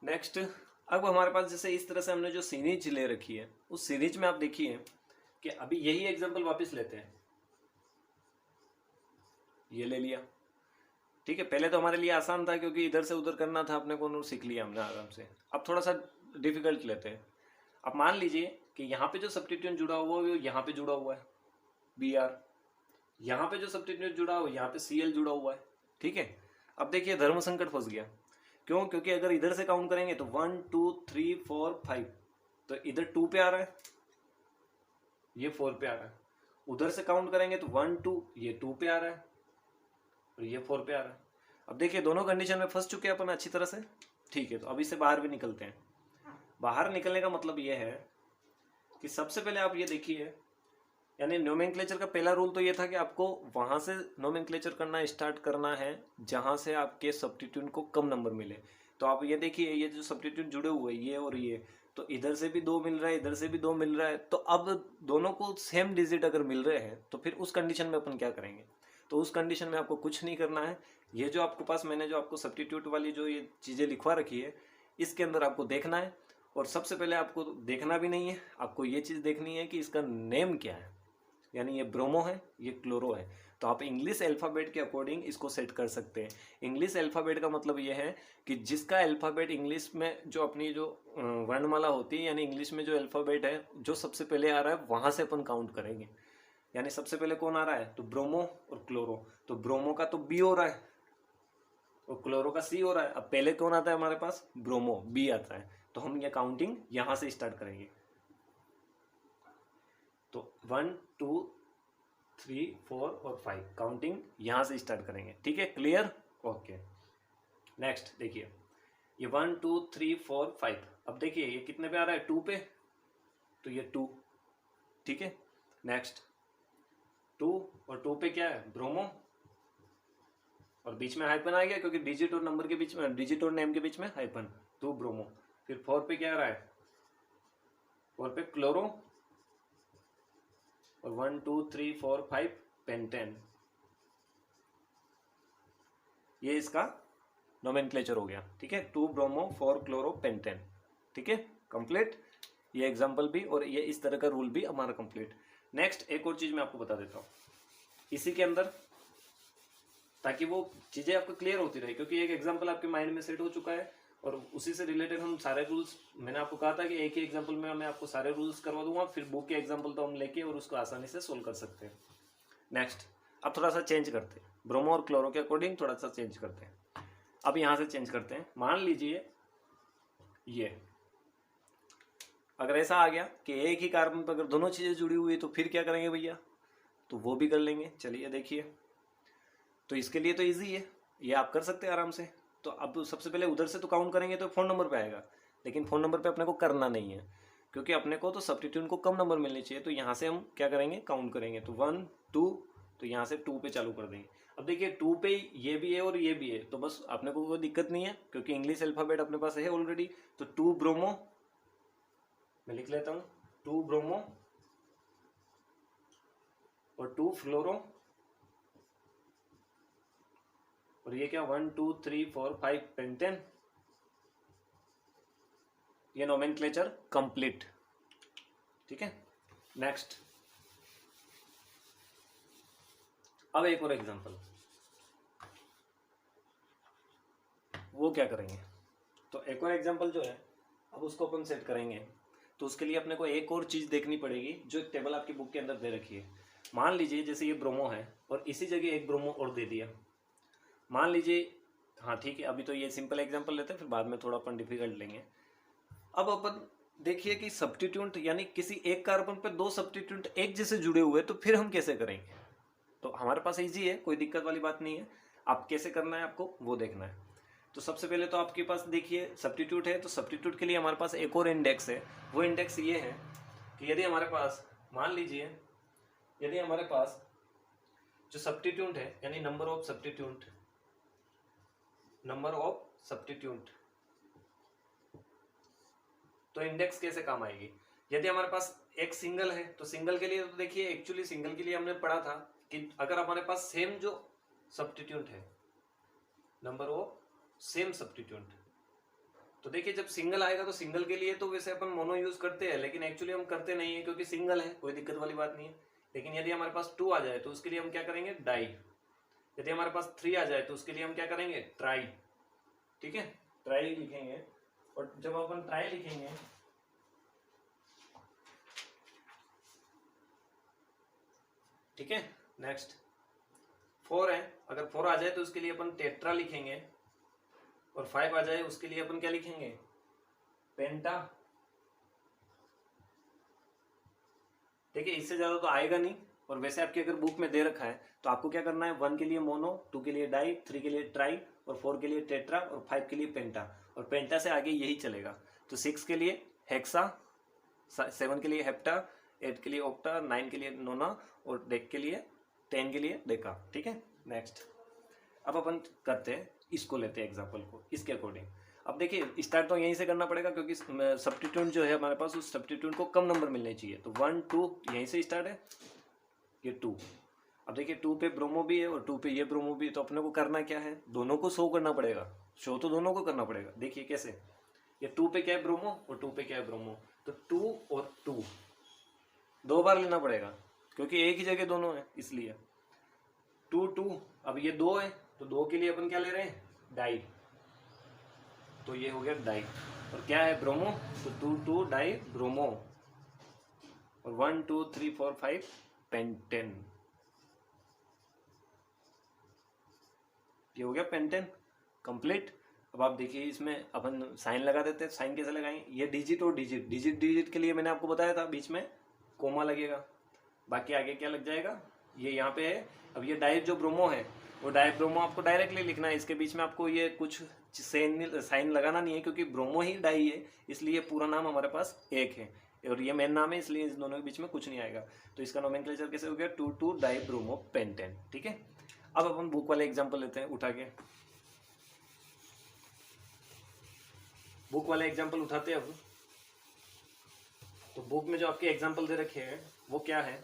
नेक्स्ट, अब हमारे पास जैसे इस तरह से हमने जो सीरीज ले रखी है, उस सीरीज में आप देखिए कि अभी यही एग्जांपल वापस लेते हैं, ये ले लिया, ठीक है, पहले तो हमारे लिए आसान था क्योंकि इधर से उधर करना था, अपने को सीख लिया हमने आराम से। अब थोड़ा सा डिफिकल्ट लेते हैं। अब मान लीजिए कि यहाँ पे जो सब्स्टिट्यूएंट जुड़ा हुआ है वो यहाँ पे जुड़ा हुआ है Br, यहाँ पे जो सब्स्टिट्यूएंट जुड़ा हुआ है यहाँ पे Cl जुड़ा हुआ है। ठीक है, अब देखिए धर्म संकट फंस गया। क्यों? क्योंकि अगर इधर से काउंट करेंगे तो 1 2 3 4 5, तो इधर 2 पे आ रहा है, ये 4 पे आ रहा है। उधर से काउंट करेंगे तो 1 2, ये 2 पे आ रहा है और ये 4 पे आ रहा है। अब देखिए दोनों कंडीशन में फंस चुके हैं अपन अच्छी तरह से। ठीक है, तो अभी से बाहर भी निकलते हैं। बाहर निकलने का मतलब ये है कि सबसे पहले आप ये देखिए, यानी नोमेनक्लेचर का पहला रूल तो ये था कि आपको वहां से नोमेनक्लेचर करना स्टार्ट करना है जहां से आपके सब्स्टिट्यूएंट को कम नंबर मिले। तो आप ये देखिए, ये जो सब्स्टिट्यूएंट जुड़े हुए ये और ये, तो इधर से भी 2 मिल रहा है, इधर से भी 2 मिल रहा है। तो अब दोनों को सेम डिजिट अगर मिल रहे हैं तो फिर उस कंडीशन में अपन क्या करेंगे? तो उस कंडीशन में आपको कुछ नहीं करना है। ये जो आपके पास मैंने जो आपको सब्स्टिट्यूट वाली जो ये चीज़ें लिखवा रखी है, इसके अंदर आपको देखना है। और सबसे पहले आपको देखना भी नहीं है, आपको ये चीज़ देखनी है कि इसका नेम क्या है। यानी ये ब्रोमो है, ये क्लोरो है। तो आप इंग्लिश अल्फ़ाबेट के अकॉर्डिंग इसको सेट कर सकते हैं। इंग्लिश अल्फ़ाबेट का मतलब ये है कि जिसका अल्फ़ाबेट इंग्लिश में जो अपनी जो वर्णमाला होती है, यानी इंग्लिश में जो अल्फ़ाबेट है जो सबसे पहले आ रहा है वहाँ से अपन काउंट करेंगे। यानी सबसे पहले कौन आ रहा है? तो ब्रोमो और क्लोरो। तो ब्रोमो का तो बी हो रहा है और क्लोरो का सी हो रहा है। अब पहले कौन आता है हमारे पास? ब्रोमो, बी आता है। तो हम ये काउंटिंग यहाँ से स्टार्ट करेंगे। तो 1 2 3 4 और 5 काउंटिंग यहाँ से स्टार्ट करेंगे। ठीक है, क्लियर? ओके, नेक्स्ट देखिए, ये 1 2 3 4 5। अब देखिए ये कितने पे आ रहा है? 2 पे, तो ये 2। ठीक है, नेक्स्ट 2 और 2 पे क्या है? ब्रोमो, और बीच में हाइपन आ गया क्योंकि डिजिट और नंबर के बीच में, डिजिट और नेम के बीच में हाइपन, 2 ब्रोमो। फिर 4 पे क्या आ रहा है? 4 पे क्लोरो, और 1 2 3 4 5 पेंटेन। ये इसका नोमेनक्लेचर हो गया। ठीक है, 2 ब्रोमो 4 क्लोरो पेंटेन। ठीक है, कंप्लीट। ये एग्जांपल भी और ये इस तरह का रूल भी हमारा कंप्लीट। नेक्स्ट एक और चीज मैं आपको बता देता हूँ इसी के अंदर, ताकि वो चीजें आपको क्लियर होती रहे, क्योंकि एक एग्जांपल आपके माइंड में सेट हो चुका है और उसी से रिलेटेड हम सारे रूल्स, मैंने आपको कहा था कि एक ही एग्जांपल में मैं आपको सारे रूल्स करवा दूंगा, फिर बुक के एग्जांपल तो हम लेके और उसको आसानी से सोल्व कर सकते हैं। नेक्स्ट, अब थोड़ा सा चेंज करते हैं, ब्रोमो और क्लोरो के अकॉर्डिंग थोड़ा सा चेंज करते हैं। अब यहाँ से चेंज करते हैं। मान लीजिए ये अगर ऐसा आ गया कि एक ही कार्बन पर अगर दोनों चीजें जुड़ी हुई है तो फिर क्या करेंगे भैया? तो वो भी कर लेंगे। चलिए देखिए, तो इसके लिए तो इजी है, ये आप कर सकते हैं आराम से। तो अब सबसे पहले उधर से तो काउंट करेंगे तो फोन नंबर पे आएगा, लेकिन फोन नंबर पे अपने को करना नहीं है क्योंकि अपने को तो सब्स्टिट्यूएंट को कम नंबर मिलने चाहिए। तो यहाँ से हम क्या करेंगे? काउंट करेंगे। तो 1 2, तो यहाँ से 2 पे चालू कर देंगे। अब देखिए 2 पे ये भी है और ये भी है, तो बस अपने को कोई दिक्कत नहीं है क्योंकि इंग्लिश अल्फाबेट अपने पास है ऑलरेडी। तो 2 ब्रोमो मैं लिख लेता हूँ, 2 ब्रोमो और 2 फ्लोरो, और ये क्या? 1 2 3 4 5 पेंटेन। ये नोमेनक्लेचर कंप्लीट। ठीक है, नेक्स्ट। अब एक और एग्जांपल, वो क्या करेंगे? तो एक और एग्जांपल जो है अब उसको अपन सेट करेंगे। तो उसके लिए अपने को एक और चीज देखनी पड़ेगी जो एक टेबल आपकी बुक के अंदर दे रखी है। मान लीजिए जैसे ये ब्रोमो है और इसी जगह एक ब्रोमो और दे दिया, मान लीजिए। हाँ ठीक है, अभी तो ये सिंपल एग्जांपल लेते हैं, फिर बाद में थोड़ा अपन डिफिकल्ट लेंगे। अब अपन देखिए कि सब्स्टिट्यूएंट यानी किसी एक कार्बन पे 2 सब्स्टिट्यूएंट एक जैसे जुड़े हुए, तो फिर हम कैसे करेंगे? तो हमारे पास इजी है, कोई दिक्कत वाली बात नहीं है। आप कैसे करना है आपको वो देखना है। तो सबसे पहले तो आपके पास देखिए सब्स्टिट्यूट है, तो सब्स्टिट्यूट के लिए हमारे पास एक और इंडेक्स है। वो इंडेक्स ये है कि यदि हमारे पास, मान लीजिए यदि हमारे पास जो सब्स्टिट्यूट है यानी नंबर ऑफ सब्स्टिट्यूट, तो इंडेक्स कैसे काम आएगी? यदि हमारे पास एक सिंगल है तो सिंगल के लिए तो देखिए, एक्चुअली सिंगल के लिए हमने पढ़ा था कि अगर हमारे पास सेम जो सब्स्टिट्यूट है, नंबर ऑफ सेम सब्स्टिट्यूट, तो देखिए जब सिंगल आएगा तो सिंगल के लिए तो वैसे अपन मोनो यूज करते हैं, लेकिन एक्चुअली हम करते नहीं है क्योंकि सिंगल है, कोई दिक्कत वाली बात नहीं है। लेकिन यदि हमारे पास 2 आ जाए तो उसके लिए हम क्या करेंगे? डाई, यदि हमारे पास 3 आ जाए तो उसके लिए हम क्या करेंगे, ट्राई, ठीक है, ट्राई लिखेंगे। और जब अपन ट्राई लिखेंगे ठीक है, नेक्स्ट 4 है, अगर 4 आ जाए तो उसके लिए अपन टेट्रा लिखेंगे, और 5 आ जाए उसके लिए अपन क्या लिखेंगे, पेंटा। ठीक है, इससे ज्यादा तो आएगा नहीं। और वैसे आपकी अगर बुक में दे रखा है तो आपको क्या करना है, 1 के लिए मोनो, 2 के लिए डाई, 3 के लिए ट्राई, और 4 के लिए टेट्रा, और 5 के लिए पेंटा। और पेंटा से आगे यही चलेगा। तो 6 के लिए हेक्सा, 7 के लिए हेप्टा, 8 के लिए ऑक्टा, 9 के लिए नोना, और डेक के लिए 10 के लिए डेका। ठीक है, नेक्स्ट अब अपन करते हैं, इसको लेते हैं एग्जाम्पल को इसके अकॉर्डिंग। अब देखिए स्टार्ट तो यहीं से करना पड़ेगा क्योंकि सब्स्टिट्यूट जो है हमारे पास, उस सब्स्टिट्यूट को कम नंबर मिलने चाहिए। तो 1 2 यहीं से स्टार्ट है, ये 2। अब देखिए 2 पे ब्रोमो भी है और 2 पे ये ब्रोमो भी है, तो अपने को करना क्या है, दोनों को शो करना पड़ेगा। शो तो दोनों को करना पड़ेगा। देखिए कैसे, ये 2 पे क्या है ब्रोमो और 2 पे क्या है ब्रोमो, तो 2 और 2 2 बार लेना पड़ेगा क्योंकि एक ही जगह दोनों है, इसलिए 2 2। अब ये 2 है तो 2 के लिए अपन क्या ले रहे हैं, डाई, तो ये हो गया डाई। और क्या है ब्रोमो, तो 2 2 डाई ब्रोमो, और 1 2 3 4 5 पेंटेन, ये हो गया पेंटेन कंप्लीट। अब आप देखिए इसमें अपन साइन लगा देते हैं। साइन कैसे लगाएंगे, ये डिजिट और डिजिट, डिजिट डिजिट के लिए मैंने आपको बताया था बीच में कोमा लगेगा, बाकी आगे क्या लग जाएगा, ये यहाँ पे है। अब ये डाई जो ब्रोमो है वो डाई ब्रोमो आपको डायरेक्टली लिखना है, इसके बीच में आपको ये कुछ साइन लगाना नहीं है क्योंकि ब्रोमो ही डाई है, इसलिए पूरा नाम हमारे पास एक है और ये मेन नाम है, इसलिए इस दोनों के बीच में कुछ नहीं आएगा। तो इसका नोमेनक्लेचर कैसे हो गया, 2 2 डाई ब्रोमो पेंटेन। ठीक है, अब अपन बुक वाले एग्जाम्पल लेते हैं उठा के, बुक वाले एग्जाम्पल उठाते हैं अब। तो बुक में जो आपके एग्जाम्पल दे रखे हैं वो क्या है,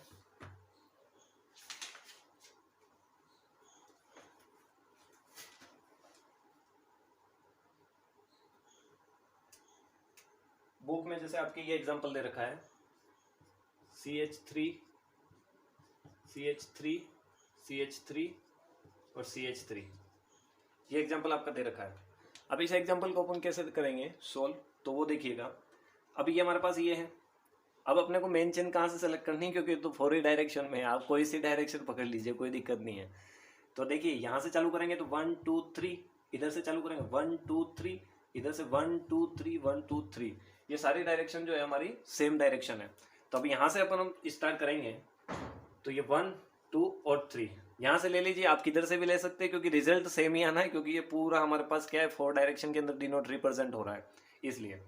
बुक में जैसे आपके ये एग्जाम्पल दे रखा है CH3 CH3 CH3 और CH3, ये एग्जाम्पल आपका दे रखा है। अब इस एग्जाम्पल को अपन कैसे करेंगे सोल्व, तो वो देखिएगा। अभी ये हमारे पास ये है, अब अपने को मेन चेन कहाँ से सेलेक्ट करनी है, क्योंकि तो 4 ही डायरेक्शन में है, आप कोई सी डायरेक्शन पकड़ लीजिए, कोई दिक्कत नहीं है। तो देखिए यहाँ से चालू करेंगे तो 1 2 3, इधर से चालू करेंगे 1 2 3, इधर से 1 2 3 1 2 3, ये सारी डायरेक्शन जो है हमारी सेम डायरेक्शन है। तो अब यहाँ से अपन हम स्टार्ट करेंगे, तो ये 1 2 और 3 यहाँ से ले लीजिए, आप किधर से भी ले सकते हैं क्योंकि रिजल्ट सेम ही आना है, क्योंकि ये पूरा हमारे पास क्या है 4 डायरेक्शन के अंदर डिनोट रिप्रेजेंट हो रहा है, इसलिए।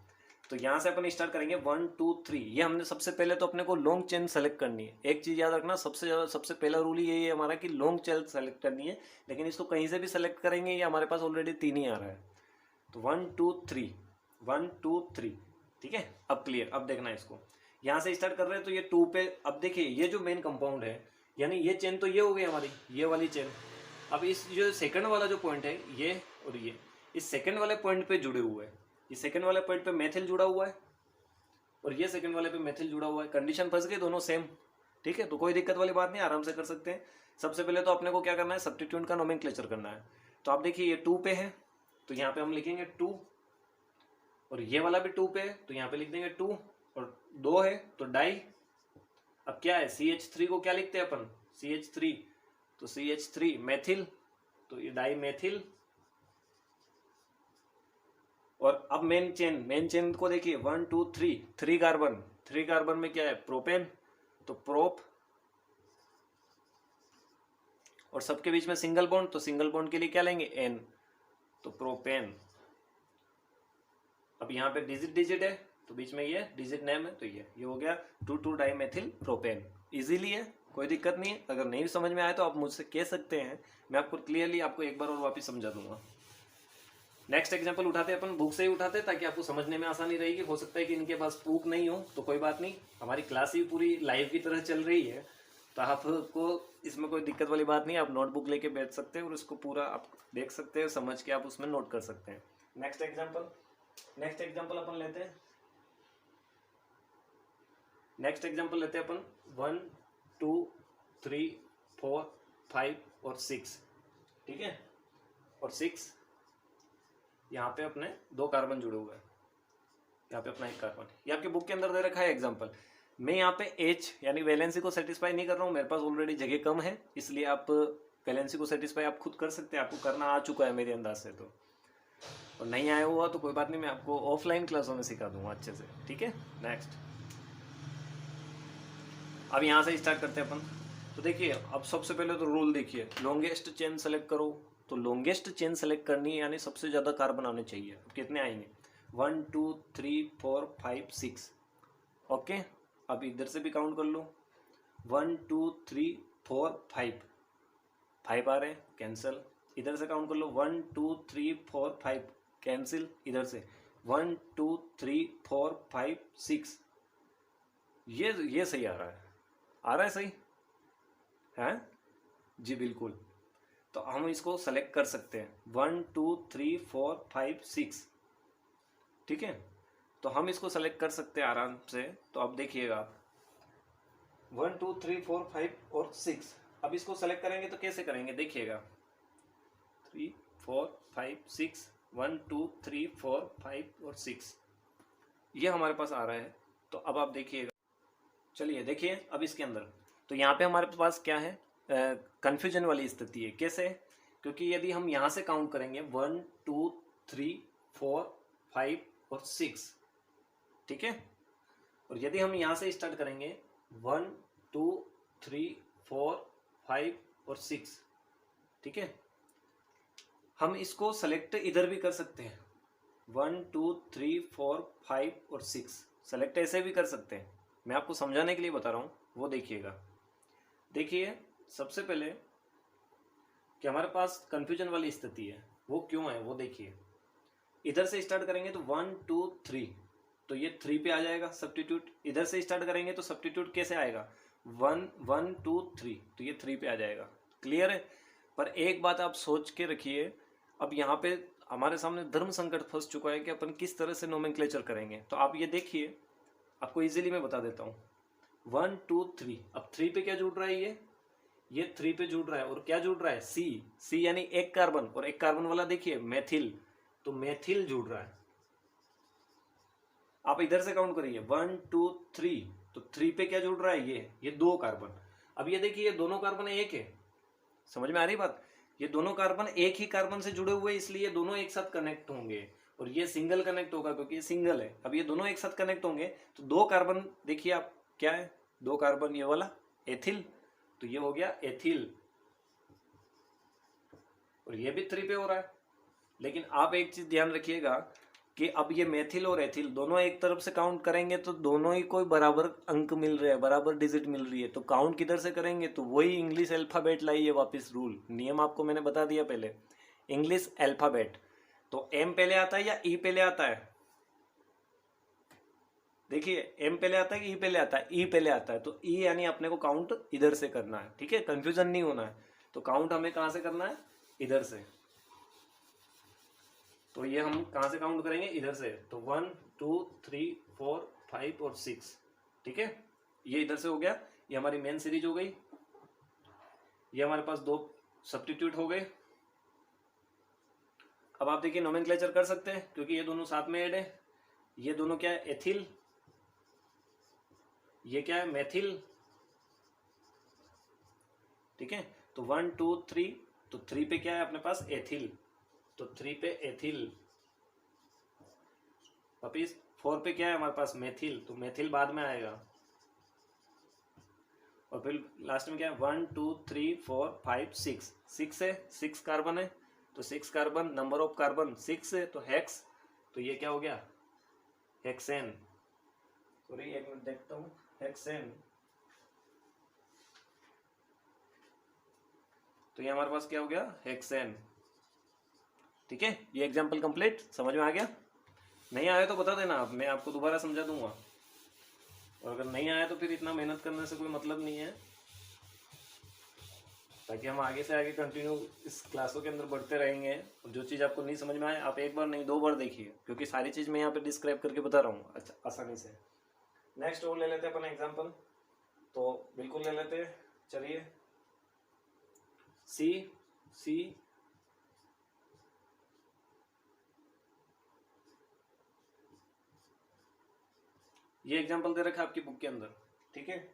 तो यहाँ से अपन स्टार्ट करेंगे 1 2 3, ये हमने सबसे पहले तो अपने को लॉन्ग चेन सेलेक्ट करनी है। एक चीज याद रखना, सबसे पहला रूल यही है हमारा कि लॉन्ग चेन सेलेक्ट करनी है, लेकिन इसको कहीं से भी सेलेक्ट करेंगे, ये हमारे पास ऑलरेडी 3 ही आ रहा है। तो 1 2 3 1 2 3, ठीक है। अब क्लियर, अब देखना है इसको, यहाँ से स्टार्ट कर रहे हैं तो ये 2 पे, अब देखिए ये जो मेन कंपाउंड है, यानी ये चेन तो ये हो गई हमारी, ये वाली चेन। अब इस जो सेकंड वाला जो पॉइंट है ये और ये, इस सेकंड वाले पॉइंट पे जुड़े हुए हैं, ये सेकंड वाले पॉइंट पे मेथिल जुड़ा हुआ है और ये सेकंड वाले पे मेथिल जुड़ा हुआ है। कंडीशन फंस गई दोनों सेम, ठीक है, तो कोई दिक्कत वाली बात नहीं, आराम से कर सकते हैं। सबसे पहले तो अपने को क्या करना है, सब्स्टिट्यूट का नोमेनक्लेचर करना है। तो आप देखिए ये 2 पे है तो यहाँ पे हम लिखेंगे 2, और ये वाला भी 2 पे है तो यहाँ पे लिख देंगे 2, और 2 है तो डाई। अब क्या है CH3 को क्या लिखते हैं अपन, CH3, तो CH3 मेथिल, तो ये डाई मेथिल। और अब मेन चेन को देखिए 1 2 3, 3 कार्बन, 3 कार्बन में क्या है प्रोपेन, तो प्रोप, और सबके बीच में सिंगल बॉन्ड, तो सिंगल बॉन्ड के लिए क्या लेंगे N, तो प्रोपेन। अब यहाँ पे डिजिट है तो बीच में ये डिजिट नेम है, तो ये हो गया 2 2 डाई मेथिल प्रोपेन। इजीली है, कोई दिक्कत नहीं है। अगर नहीं समझ में आए तो आप मुझसे कह सकते हैं, मैं आपको क्लियरली आपको एक बार और वापस समझा दूंगा। नेक्स्ट एग्जांपल उठाते हैं अपन, बुक से ही उठाते हैं ताकि आपको समझने में आसानी रहेगी। हो सकता है कि इनके पास बुक नहीं हो तो कोई बात नहीं, हमारी क्लास ही पूरी लाइव की तरह चल रही है, तो आपको इसमें कोई दिक्कत वाली बात नहीं है। आप नोटबुक लेके बैठ सकते हैं और इसको पूरा आप देख सकते हैं, समझ के आप उसमें नोट कर सकते हैं। नेक्स्ट एग्जाम्पल अपन लेते हैं, नेक्स्ट एग्जाम्पल लेते हैं अपन 1 2 3 4 5 और 6। ठीक है, और 6 यहाँ पे अपने 2 कार्बन जुड़े हुए हैं, यहाँ पे अपना 1 कार्बन। ये आपके बुक के अंदर दे रखा है एग्जाम्पल। मैं यहाँ पे H यानी वैलेंसी को सेटिस्फाई नहीं कर रहा हूँ, मेरे पास ऑलरेडी जगह कम है, इसलिए आप वैलेंसी को सेटिस्फाई आप खुद कर सकते हैं, आपको करना आ चुका है मेरे अंदाज से। तो और नहीं आया हुआ तो कोई बात नहीं, मैं आपको ऑफलाइन क्लासों में सिखा दूंगा अच्छे से, ठीक है। नेक्स्ट, अब यहाँ से स्टार्ट करते हैं अपन। तो देखिए, अब सबसे पहले तो रूल देखिए, लॉन्गेस्ट चेन सेलेक्ट करो। तो लॉन्गेस्ट चेन सेलेक्ट करनी है, यानी सबसे ज़्यादा कार्बन आने चाहिए। अब कितने आएंगे? 1 2 3 4 5 6। ओके, अब इधर से भी काउंट कर लो, 1 2 3 4 5 5 आ रहे हैं, कैंसिल। इधर से काउंट कर लो, 1 2 3 4 5 कैंसिल। इधर से 1 2 3 4 5 6। ये सही आ रहा है, आ रहा है सही है जी, बिल्कुल। तो हम इसको सेलेक्ट कर सकते हैं 1 2 3 4 5 6, ठीक है। तो हम इसको सेलेक्ट कर सकते हैं आराम से। तो अब देखिएगा, 1 2 3 4 5 और 6। अब इसको सेलेक्ट करेंगे तो कैसे करेंगे, देखिएगा, 3 4 5 6, 1 2 3 4 5 और 6, ये हमारे पास आ रहा है। तो अब आप देखिएगा, चलिए देखिए अब इसके अंदर। तो यहाँ पे हमारे पास क्या है, कंफ्यूजन वाली स्थिति है। कैसे? क्योंकि यदि हम यहाँ से काउंट करेंगे 1 2 3 4 5 और 6, ठीक है, और यदि हम यहाँ से स्टार्ट करेंगे 1 2 3 4 5 और 6, ठीक है, हम इसको सेलेक्ट इधर भी कर सकते हैं, 1 2 3 4 5 और 6 सेलेक्ट ऐसे भी कर सकते हैं। मैं आपको समझाने के लिए बता रहा हूँ, वो देखिएगा। देखिए, सबसे पहले कि हमारे पास कंफ्यूजन वाली स्थिति है, वो क्यों है वो देखिए। इधर से स्टार्ट करेंगे तो 1 2 3, तो ये 3 पे आ जाएगा सब्स्टिट्यूट। इधर से स्टार्ट करेंगे तो सब्स्टिट्यूट कैसे आएगा, 1 1 2 3, तो ये 3 पे आ जाएगा। क्लियर है? पर एक बात आप सोच के रखिए, अब यहाँ पे हमारे सामने धर्म संकट फंस चुका है कि अपन किस तरह से नोमेनक्लेचर करेंगे। तो आप ये देखिए, आपको इजीली मैं बता देता हूँ। 1 2 3, अब 3 पे क्या जुड़ रहा है, ये 3 पे जुड़ रहा है, और क्या जुड़ रहा है, सी यानी 1 कार्बन, और 1 कार्बन वाला देखिए मेथिल, तो मेथिल जुड़ रहा है। आप इधर से काउंट करिए 1 2 3, तो 3 पे क्या जुड़ रहा है, ये 2 कार्बन। अब ये देखिए, ये दोनों कार्बन एक है, समझ में आ रही बात? ये दोनों कार्बन एक ही कार्बन से जुड़े हुए, इसलिए ये दोनों एक साथ कनेक्ट होंगे, और ये सिंगल कनेक्ट होगा क्योंकि ये सिंगल है। अब ये दोनों एक साथ कनेक्ट होंगे तो 2 कार्बन देखिए आप, क्या है 2 कार्बन, ये वाला एथिल, तो ये हो गया एथिल, और ये भी 3 पे हो रहा है। लेकिन आप एक चीज ध्यान रखिएगा कि अब ये मेथिल और एथिल दोनों एक तरफ से काउंट करेंगे तो दोनों ही कोई बराबर अंक मिल रहे हैं, बराबर डिजिट मिल रही है। तो काउंट किधर से करेंगे, तो वही इंग्लिश अल्फाबेट लाइए वापस। रूल नियम आपको मैंने बता दिया पहले, इंग्लिश अल्फाबेट। तो एम पहले आता है या ई पहले आता है, देखिए एम पहले आता है कि ई पहले आता है, ई पहले आता है। तो ई यानी अपने को काउंट इधर से करना है, ठीक है, कंफ्यूजन नहीं होना है। तो काउंट हमें कहाँ से करना है, इधर से। तो ये हम कहाँ से काउंट करेंगे, इधर से। तो 1 2 3 4 5 और 6, ठीक है, ये इधर से हो गया। ये हमारी मेन सीरीज हो गई। ये हमारे पास 2 सब्स्टिट्यूट हो गए। अब आप देखिए नोमेनक्लेचर कर सकते हैं क्योंकि ये दोनों साथ में ऐड है। ये दोनों क्या है, एथिल, ये क्या है, मेथिल, ठीक है। तो 1 2 3, तो 3 पे क्या है अपने पास, एथिल, तो 3 पे एथिल। वापिस 4 पे क्या है हमारे पास, मेथिल, तो मेथिल बाद में आएगा। और फिर लास्ट में क्या है, 1 2 3 4 5 6, 6 है, 6 कार्बन है, तो 6 कार्बन, नंबर ऑफ कार्बन 6 है, तो हेक्स, तो ये क्या हो गया, हेक्सेन। सॉरी एक मिनट देखता हूँ, हेक्सेन। तो ये हमारे पास क्या हो गया, हेक्सेन, ठीक है। ये एग्जाम्पल कंप्लीट, समझ में आ गया? नहीं आया तो बता देना आप, मैं आपको दोबारा समझा दूंगा। और अगर नहीं आया तो फिर इतना मेहनत करने से कोई मतलब नहीं है, ताकि हम आगे से आगे कंटिन्यू इस क्लासों के अंदर बढ़ते रहेंगे। और जो चीज़ आपको नहीं समझ में आए, आप एक बार नहीं 2 बार देखिए, क्योंकि सारी चीज़ मैं यहाँ पे डिस्क्राइब करके बता रहा हूँ अच्छा आसानी से। नेक्स्ट और ले लेते हैं अपन एग्जाम्पल, तो बिल्कुल ले लेते हैं। चलिए, सी ये एग्जाम्पल दे रखा है आपकी बुक के अंदर, ठीक है।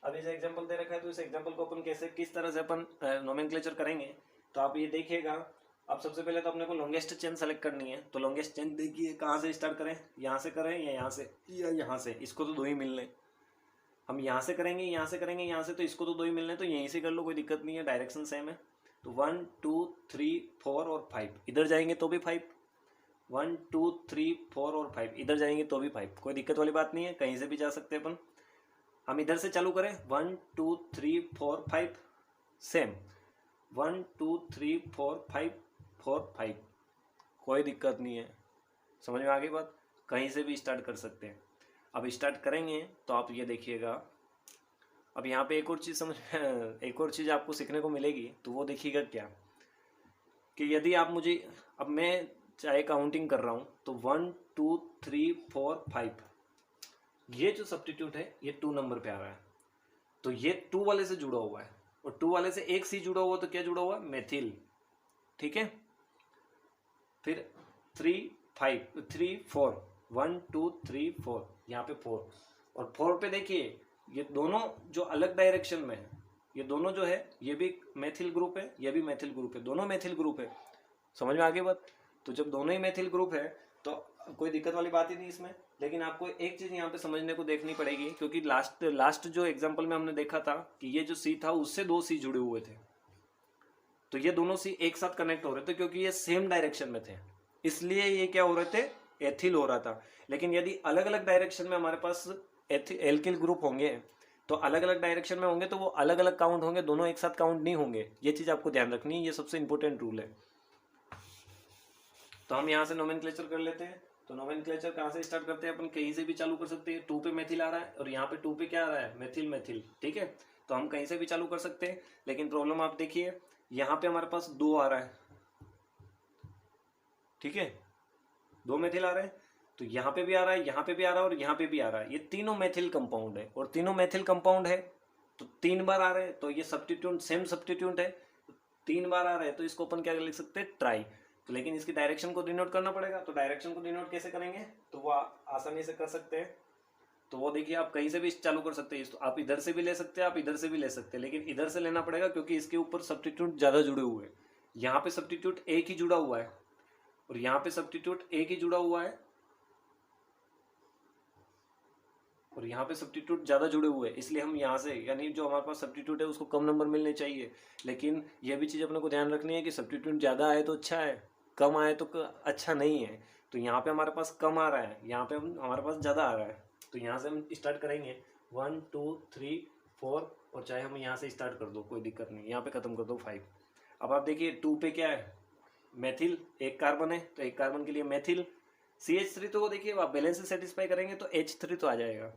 अब इसे एग्जाम्पल दे रखा है तो इस एग्जाम्पल को अपन कैसे किस तरह से अपन नोमेनक्लेचर करेंगे, तो आप ये देखिएगा। अब सबसे पहले तो अपने को लॉन्गेस्ट चेन सेलेक्ट करनी है, तो लॉन्गेस्ट चेन देखिए कहाँ से स्टार्ट करें, यहाँ से करें या यहाँ से या यहाँ से, इसको तो दो ही मिलने, हम यहाँ से करेंगे यहाँ से करेंगे यहाँ से, तो इसको तो दो ही मिलने, तो यहीं से कर लो, कोई दिक्कत नहीं है, डायरेक्शन सेम है। तो 1 2 3 4 और 5, इधर जाएंगे तो भी 5, 1 2 3 4 और 5, इधर जाएंगे तो भी 5, कोई दिक्कत वाली बात नहीं है, कहीं से भी जा सकते हैं अपन। हम इधर से चालू करें 1 2 3 4 5, सेम 1 2 3 4 5 4 5, कोई दिक्कत नहीं है, समझ में आ गई बात, कहीं से भी स्टार्ट कर सकते हैं। अब स्टार्ट करेंगे तो आप ये देखिएगा, अब यहाँ पे एक और चीज़ समझ एक और चीज़ आपको सीखने को मिलेगी, तो वो देखिएगा क्या, कि यदि आप मुझे, अब मैं चाहे काउंटिंग कर रहा हूँ तो 1 2 3 4 5, ये जो सब्स्टिट्यूट है ये 2 नंबर पे आ रहा है, तो ये 2 वाले से जुड़ा हुआ है, और 2 वाले से एक सी जुड़ा हुआ, तो क्या जुड़ा हुआ, मेथिल, ठीक है। फिर 3 5 3 4, 1 2 3 4, यहाँ पे 4, और 4 पे देखिए ये दोनों जो अलग डायरेक्शन में है, ये दोनों जो है ये भी मेथिल ग्रुप है, ये भी मेथिल ग्रुप है, दोनों मेथिल ग्रुप है, समझ में आ गई बात। तो जब दोनों ही मेथिल ग्रुप है तो कोई दिक्कत वाली बात ही नहीं इसमें। लेकिन आपको एक चीज़ यहाँ पे समझने को देखनी पड़ेगी, क्योंकि लास्ट जो एग्जाम्पल में हमने देखा था कि ये जो सी था उससे 2 सी जुड़े हुए थे, तो ये दोनों सी एक साथ कनेक्ट हो रहे थे क्योंकि ये सेम डायरेक्शन में थे, इसलिए ये क्या हो रहे थे, एथिल हो रहा था। लेकिन यदि अलग अलग डायरेक्शन में हमारे पास एल्किल ग्रुप होंगे, तो अलग अलग डायरेक्शन में होंगे तो वो अलग अलग काउंट होंगे, दोनों एक साथ काउंट नहीं होंगे, ये चीज़ आपको ध्यान रखनी है, ये सबसे इंपॉर्टेंट रूल है। तो हम यहाँ से नोमेनक्लेचर कर लेते हैं। तो नोमेनक्लेचर कहाँ से स्टार्ट करते हैं, अपन कहीं से भी चालू कर सकते हैं। 2 पे मेथिल आ रहा है और यहाँ पे 2 पे क्या आ रहा है, मेथिल मेथिल, ठीक है। तो हम कहीं से भी चालू कर सकते हैं, लेकिन प्रॉब्लम आप देखिए यहाँ पे हमारे पास 2 आ रहा है, ठीक है, 2 मेथिल आ रहे हैं, तो यहाँ पे भी आ रहा है, यहाँ पे भी आ रहा है और यहाँ पे भी आ रहा है, ये तीनों मेथिल कंपाउंड है, और तीनों मेथिल कंपाउंड है तो 3 बार आ रहे हैं, तो ये सब्स्टिट्यूट सेम सब्स्टिट्यूट है, 3 बार आ रहे हैं, तो इसको अपन क्या लिख सकते हैं, ट्राई। तो लेकिन इसकी डायरेक्शन को डिनोट करना पड़ेगा, तो डायरेक्शन को डिनोट कैसे करेंगे, तो वो आसानी से कर सकते हैं। तो वो देखिए आप कहीं से भी चालू कर सकते हैं, आप इधर से भी ले सकते हैं, आप इधर से भी ले सकते हैं, लेकिन इधर से लेना पड़ेगा क्योंकि इसके ऊपर सब्स्टिट्यूट ज़्यादा जुड़े हुए हैं। यहाँ पे सब्स्टिट्यूट एक ही जुड़ा हुआ है और यहाँ पे सब्स्टिट्यूट एक ही जुड़ा हुआ है और यहाँ पे सब्स्टिट्यूट ज़्यादा जुड़े हुए हैं, इसलिए हम यहाँ से, यानी जो हमारे पास सब्स्टिट्यूट है उसको कम नंबर मिलने चाहिए। लेकिन यह भी चीज़ अपने को ध्यान रखनी है कि सब्स्टिट्यूट ज़्यादा आए तो अच्छा है, कम आए तो अच्छा नहीं है। तो यहाँ पे हमारे पास कम आ रहा है, यहाँ पे हमारे पास ज़्यादा आ रहा है, तो यहाँ से हम स्टार्ट करेंगे 1 2 3 4, और चाहे हम यहाँ से स्टार्ट कर दो कोई दिक्कत नहीं, यहाँ पे ख़त्म कर दो 5। अब आप देखिए 2 पे क्या है, मेथिल, एक कार्बन है, तो एक कार्बन के लिए मेथिल, CH3, तो वो देखिए आप बैलेंस से सेटिस्फाई करेंगे तो H3 तो आ जाएगा,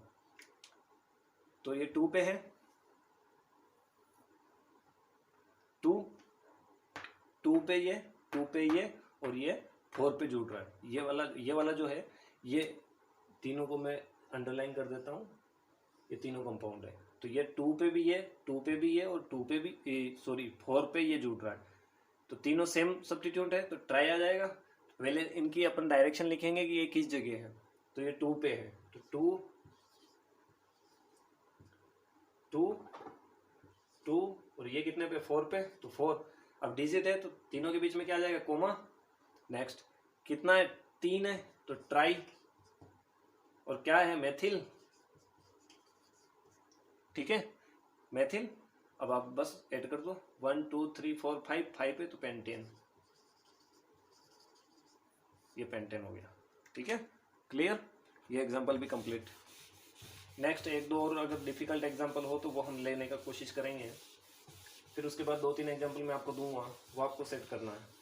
तो ये 2 पे है, 2 पे ये, 2 पे ये, और ये 4 पे जुड़ रहा है। ये वाला जो है, ये तीनों को मैं अंडरलाइन कर देता हूँ, ये तीनों कंपाउंड है, तो ये 2 पे भी ये, 2 पे भी ये, और 2 पे भी, सॉरी 4 पे ये जुड़ रहा है, तो तीनों सेम सब्स्टिट्यूट है, तो ट्राई आ जाएगा। पहले इनकी अपन डायरेक्शन लिखेंगे कि ये किस जगह है, तो ये 2 पे है, तो 2 और ये कितने पे, 4 पे, तो 4। अब डिजिट है तो तीनों के बीच में क्या आ जाएगा, कोमा। नेक्स्ट कितना है, 3 है, तो ट्राई, और क्या है, मेथिल, ठीक है, मेथिल। अब आप बस ऐड कर दो 1 2 3 4 5, 5 है तो पेंटेन, ये पेंटेन हो गया, ठीक है, क्लियर। ये एग्जांपल भी कंप्लीट। नेक्स्ट 1-2 और अगर डिफिकल्ट एग्जांपल हो तो वो हम लेने का कोशिश करेंगे, फिर उसके बाद 2-3 एग्जांपल मैं आपको दूंगा, वो आपको सेट करना है।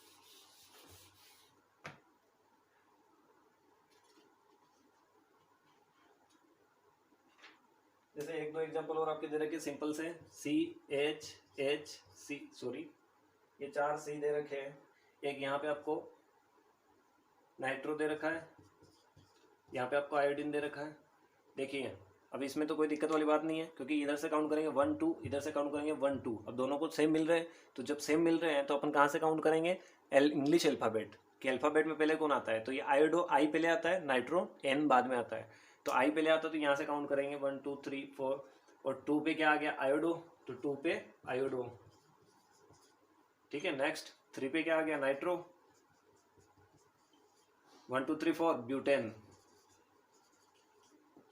जैसे 1-2 एग्जांपल और आपके दे रखे सिंपल से, CHHC, सॉरी ये 4 C दे रखे हैं, एक यहाँ पे आपको नाइट्रो दे रखा है, यहाँ पे आपको आयोडीन दे रखा है। देखिए अब इसमें तो कोई दिक्कत वाली बात नहीं है, क्योंकि इधर से काउंट करेंगे 1 2, इधर से काउंट करेंगे 1 2। अब दोनों को सेम मिल रहे हैं, तो जब सेम मिल रहे हैं तो अपन कहाँ से काउंट करेंगे, इंग्लिश अल्फ़ाबेट के अल्फ़ाबेट में पहले कौन आता है, तो ये आयोडो आई पहले आता है, नाइट्रो N बाद में आता है, तो आई पहले आता तो यहाँ से काउंट करेंगे 1 2 3 4, और 2 पे क्या आ गया आयोडो, तो 2 पे आयोडो, ठीक है। नेक्स्ट 3 पे क्या आ गया नाइट्रो, 1 2 3 4 ब्यूटेन।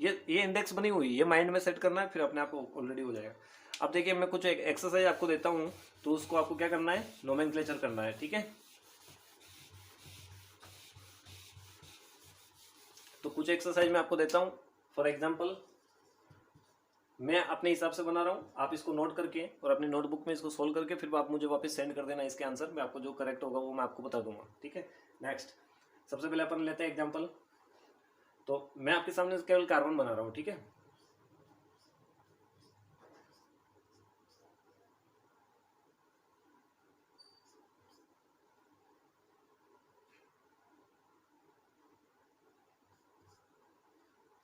ये इंडेक्स बनी हुई, ये माइंड में सेट करना है, फिर अपने आप ऑलरेडी हो जाएगा। अब देखिए मैं कुछ एक एक्सरसाइज आपको देता हूँ, तो उसको आपको क्या करना है, नोमेनक्लेचर करना है, ठीक है। तो कुछ एक्सरसाइज मैं आपको देता हूँ, फॉर एग्जाम्पल मैं अपने हिसाब से बना रहा हूँ, आप इसको नोट करके और अपनी नोटबुक में इसको सोल्व करके फिर आप मुझे वापस सेंड कर देना इसके आंसर, मैं आपको जो करेक्ट होगा वो मैं आपको बता दूंगा, ठीक है। नेक्स्ट सबसे पहले अपन लेते हैं एग्जाम्पल, तो मैं आपके सामने केवल कार्बन बना रहा हूँ, ठीक है।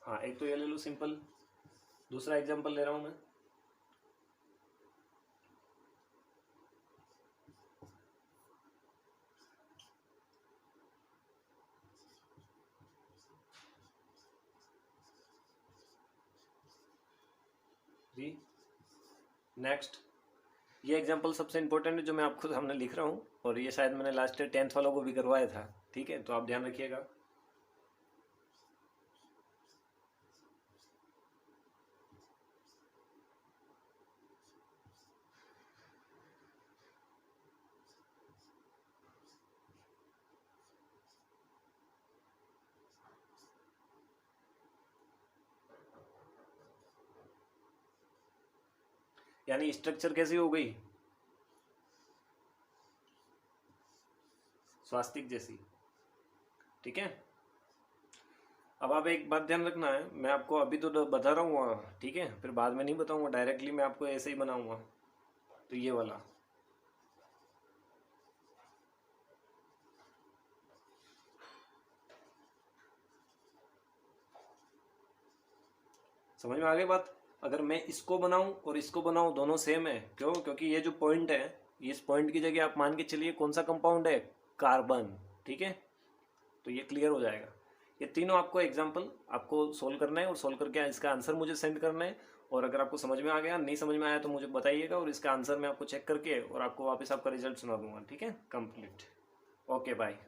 हाँ एक तो ये ले लो सिंपल, दूसरा एग्जाम्पल ले रहा हूँ मैं, जी। नेक्स्ट ये एग्जाम्पल सबसे इंपॉर्टेंट है जो मैं आपको सामने लिख रहा हूँ, और ये शायद मैंने लास्ट 10th वालों को भी करवाया था, ठीक है, तो आप ध्यान रखिएगा। यानी स्ट्रक्चर कैसी हो गई, स्वास्तिक जैसी, ठीक है। अब आप एक बात ध्यान रखना है, मैं आपको अभी तो बता रहा हूँ, ठीक है, फिर बाद में नहीं बताऊंगा, डायरेक्टली मैं आपको ऐसे ही बनाऊंगा। तो ये वाला समझ में आ गई बात। अगर मैं इसको बनाऊं और इसको बनाऊं दोनों सेम है, क्यों, क्योंकि ये जो पॉइंट है, इस पॉइंट की जगह आप मान के चलिए कौन सा कंपाउंड है, कार्बन, ठीक है। तो ये क्लियर हो जाएगा। ये तीनों आपको एग्जाम्पल आपको सोल्व करना है, और सोल्व करके इसका आंसर मुझे सेंड करना है। और अगर आपको समझ में आ गया, नहीं समझ में आया तो मुझे बताइएगा, और इसका आंसर मैं आपको चेक करके और आपको वापस आपका रिजल्ट सुना दूंगा, ठीक है, कंप्लीट। Okay bye.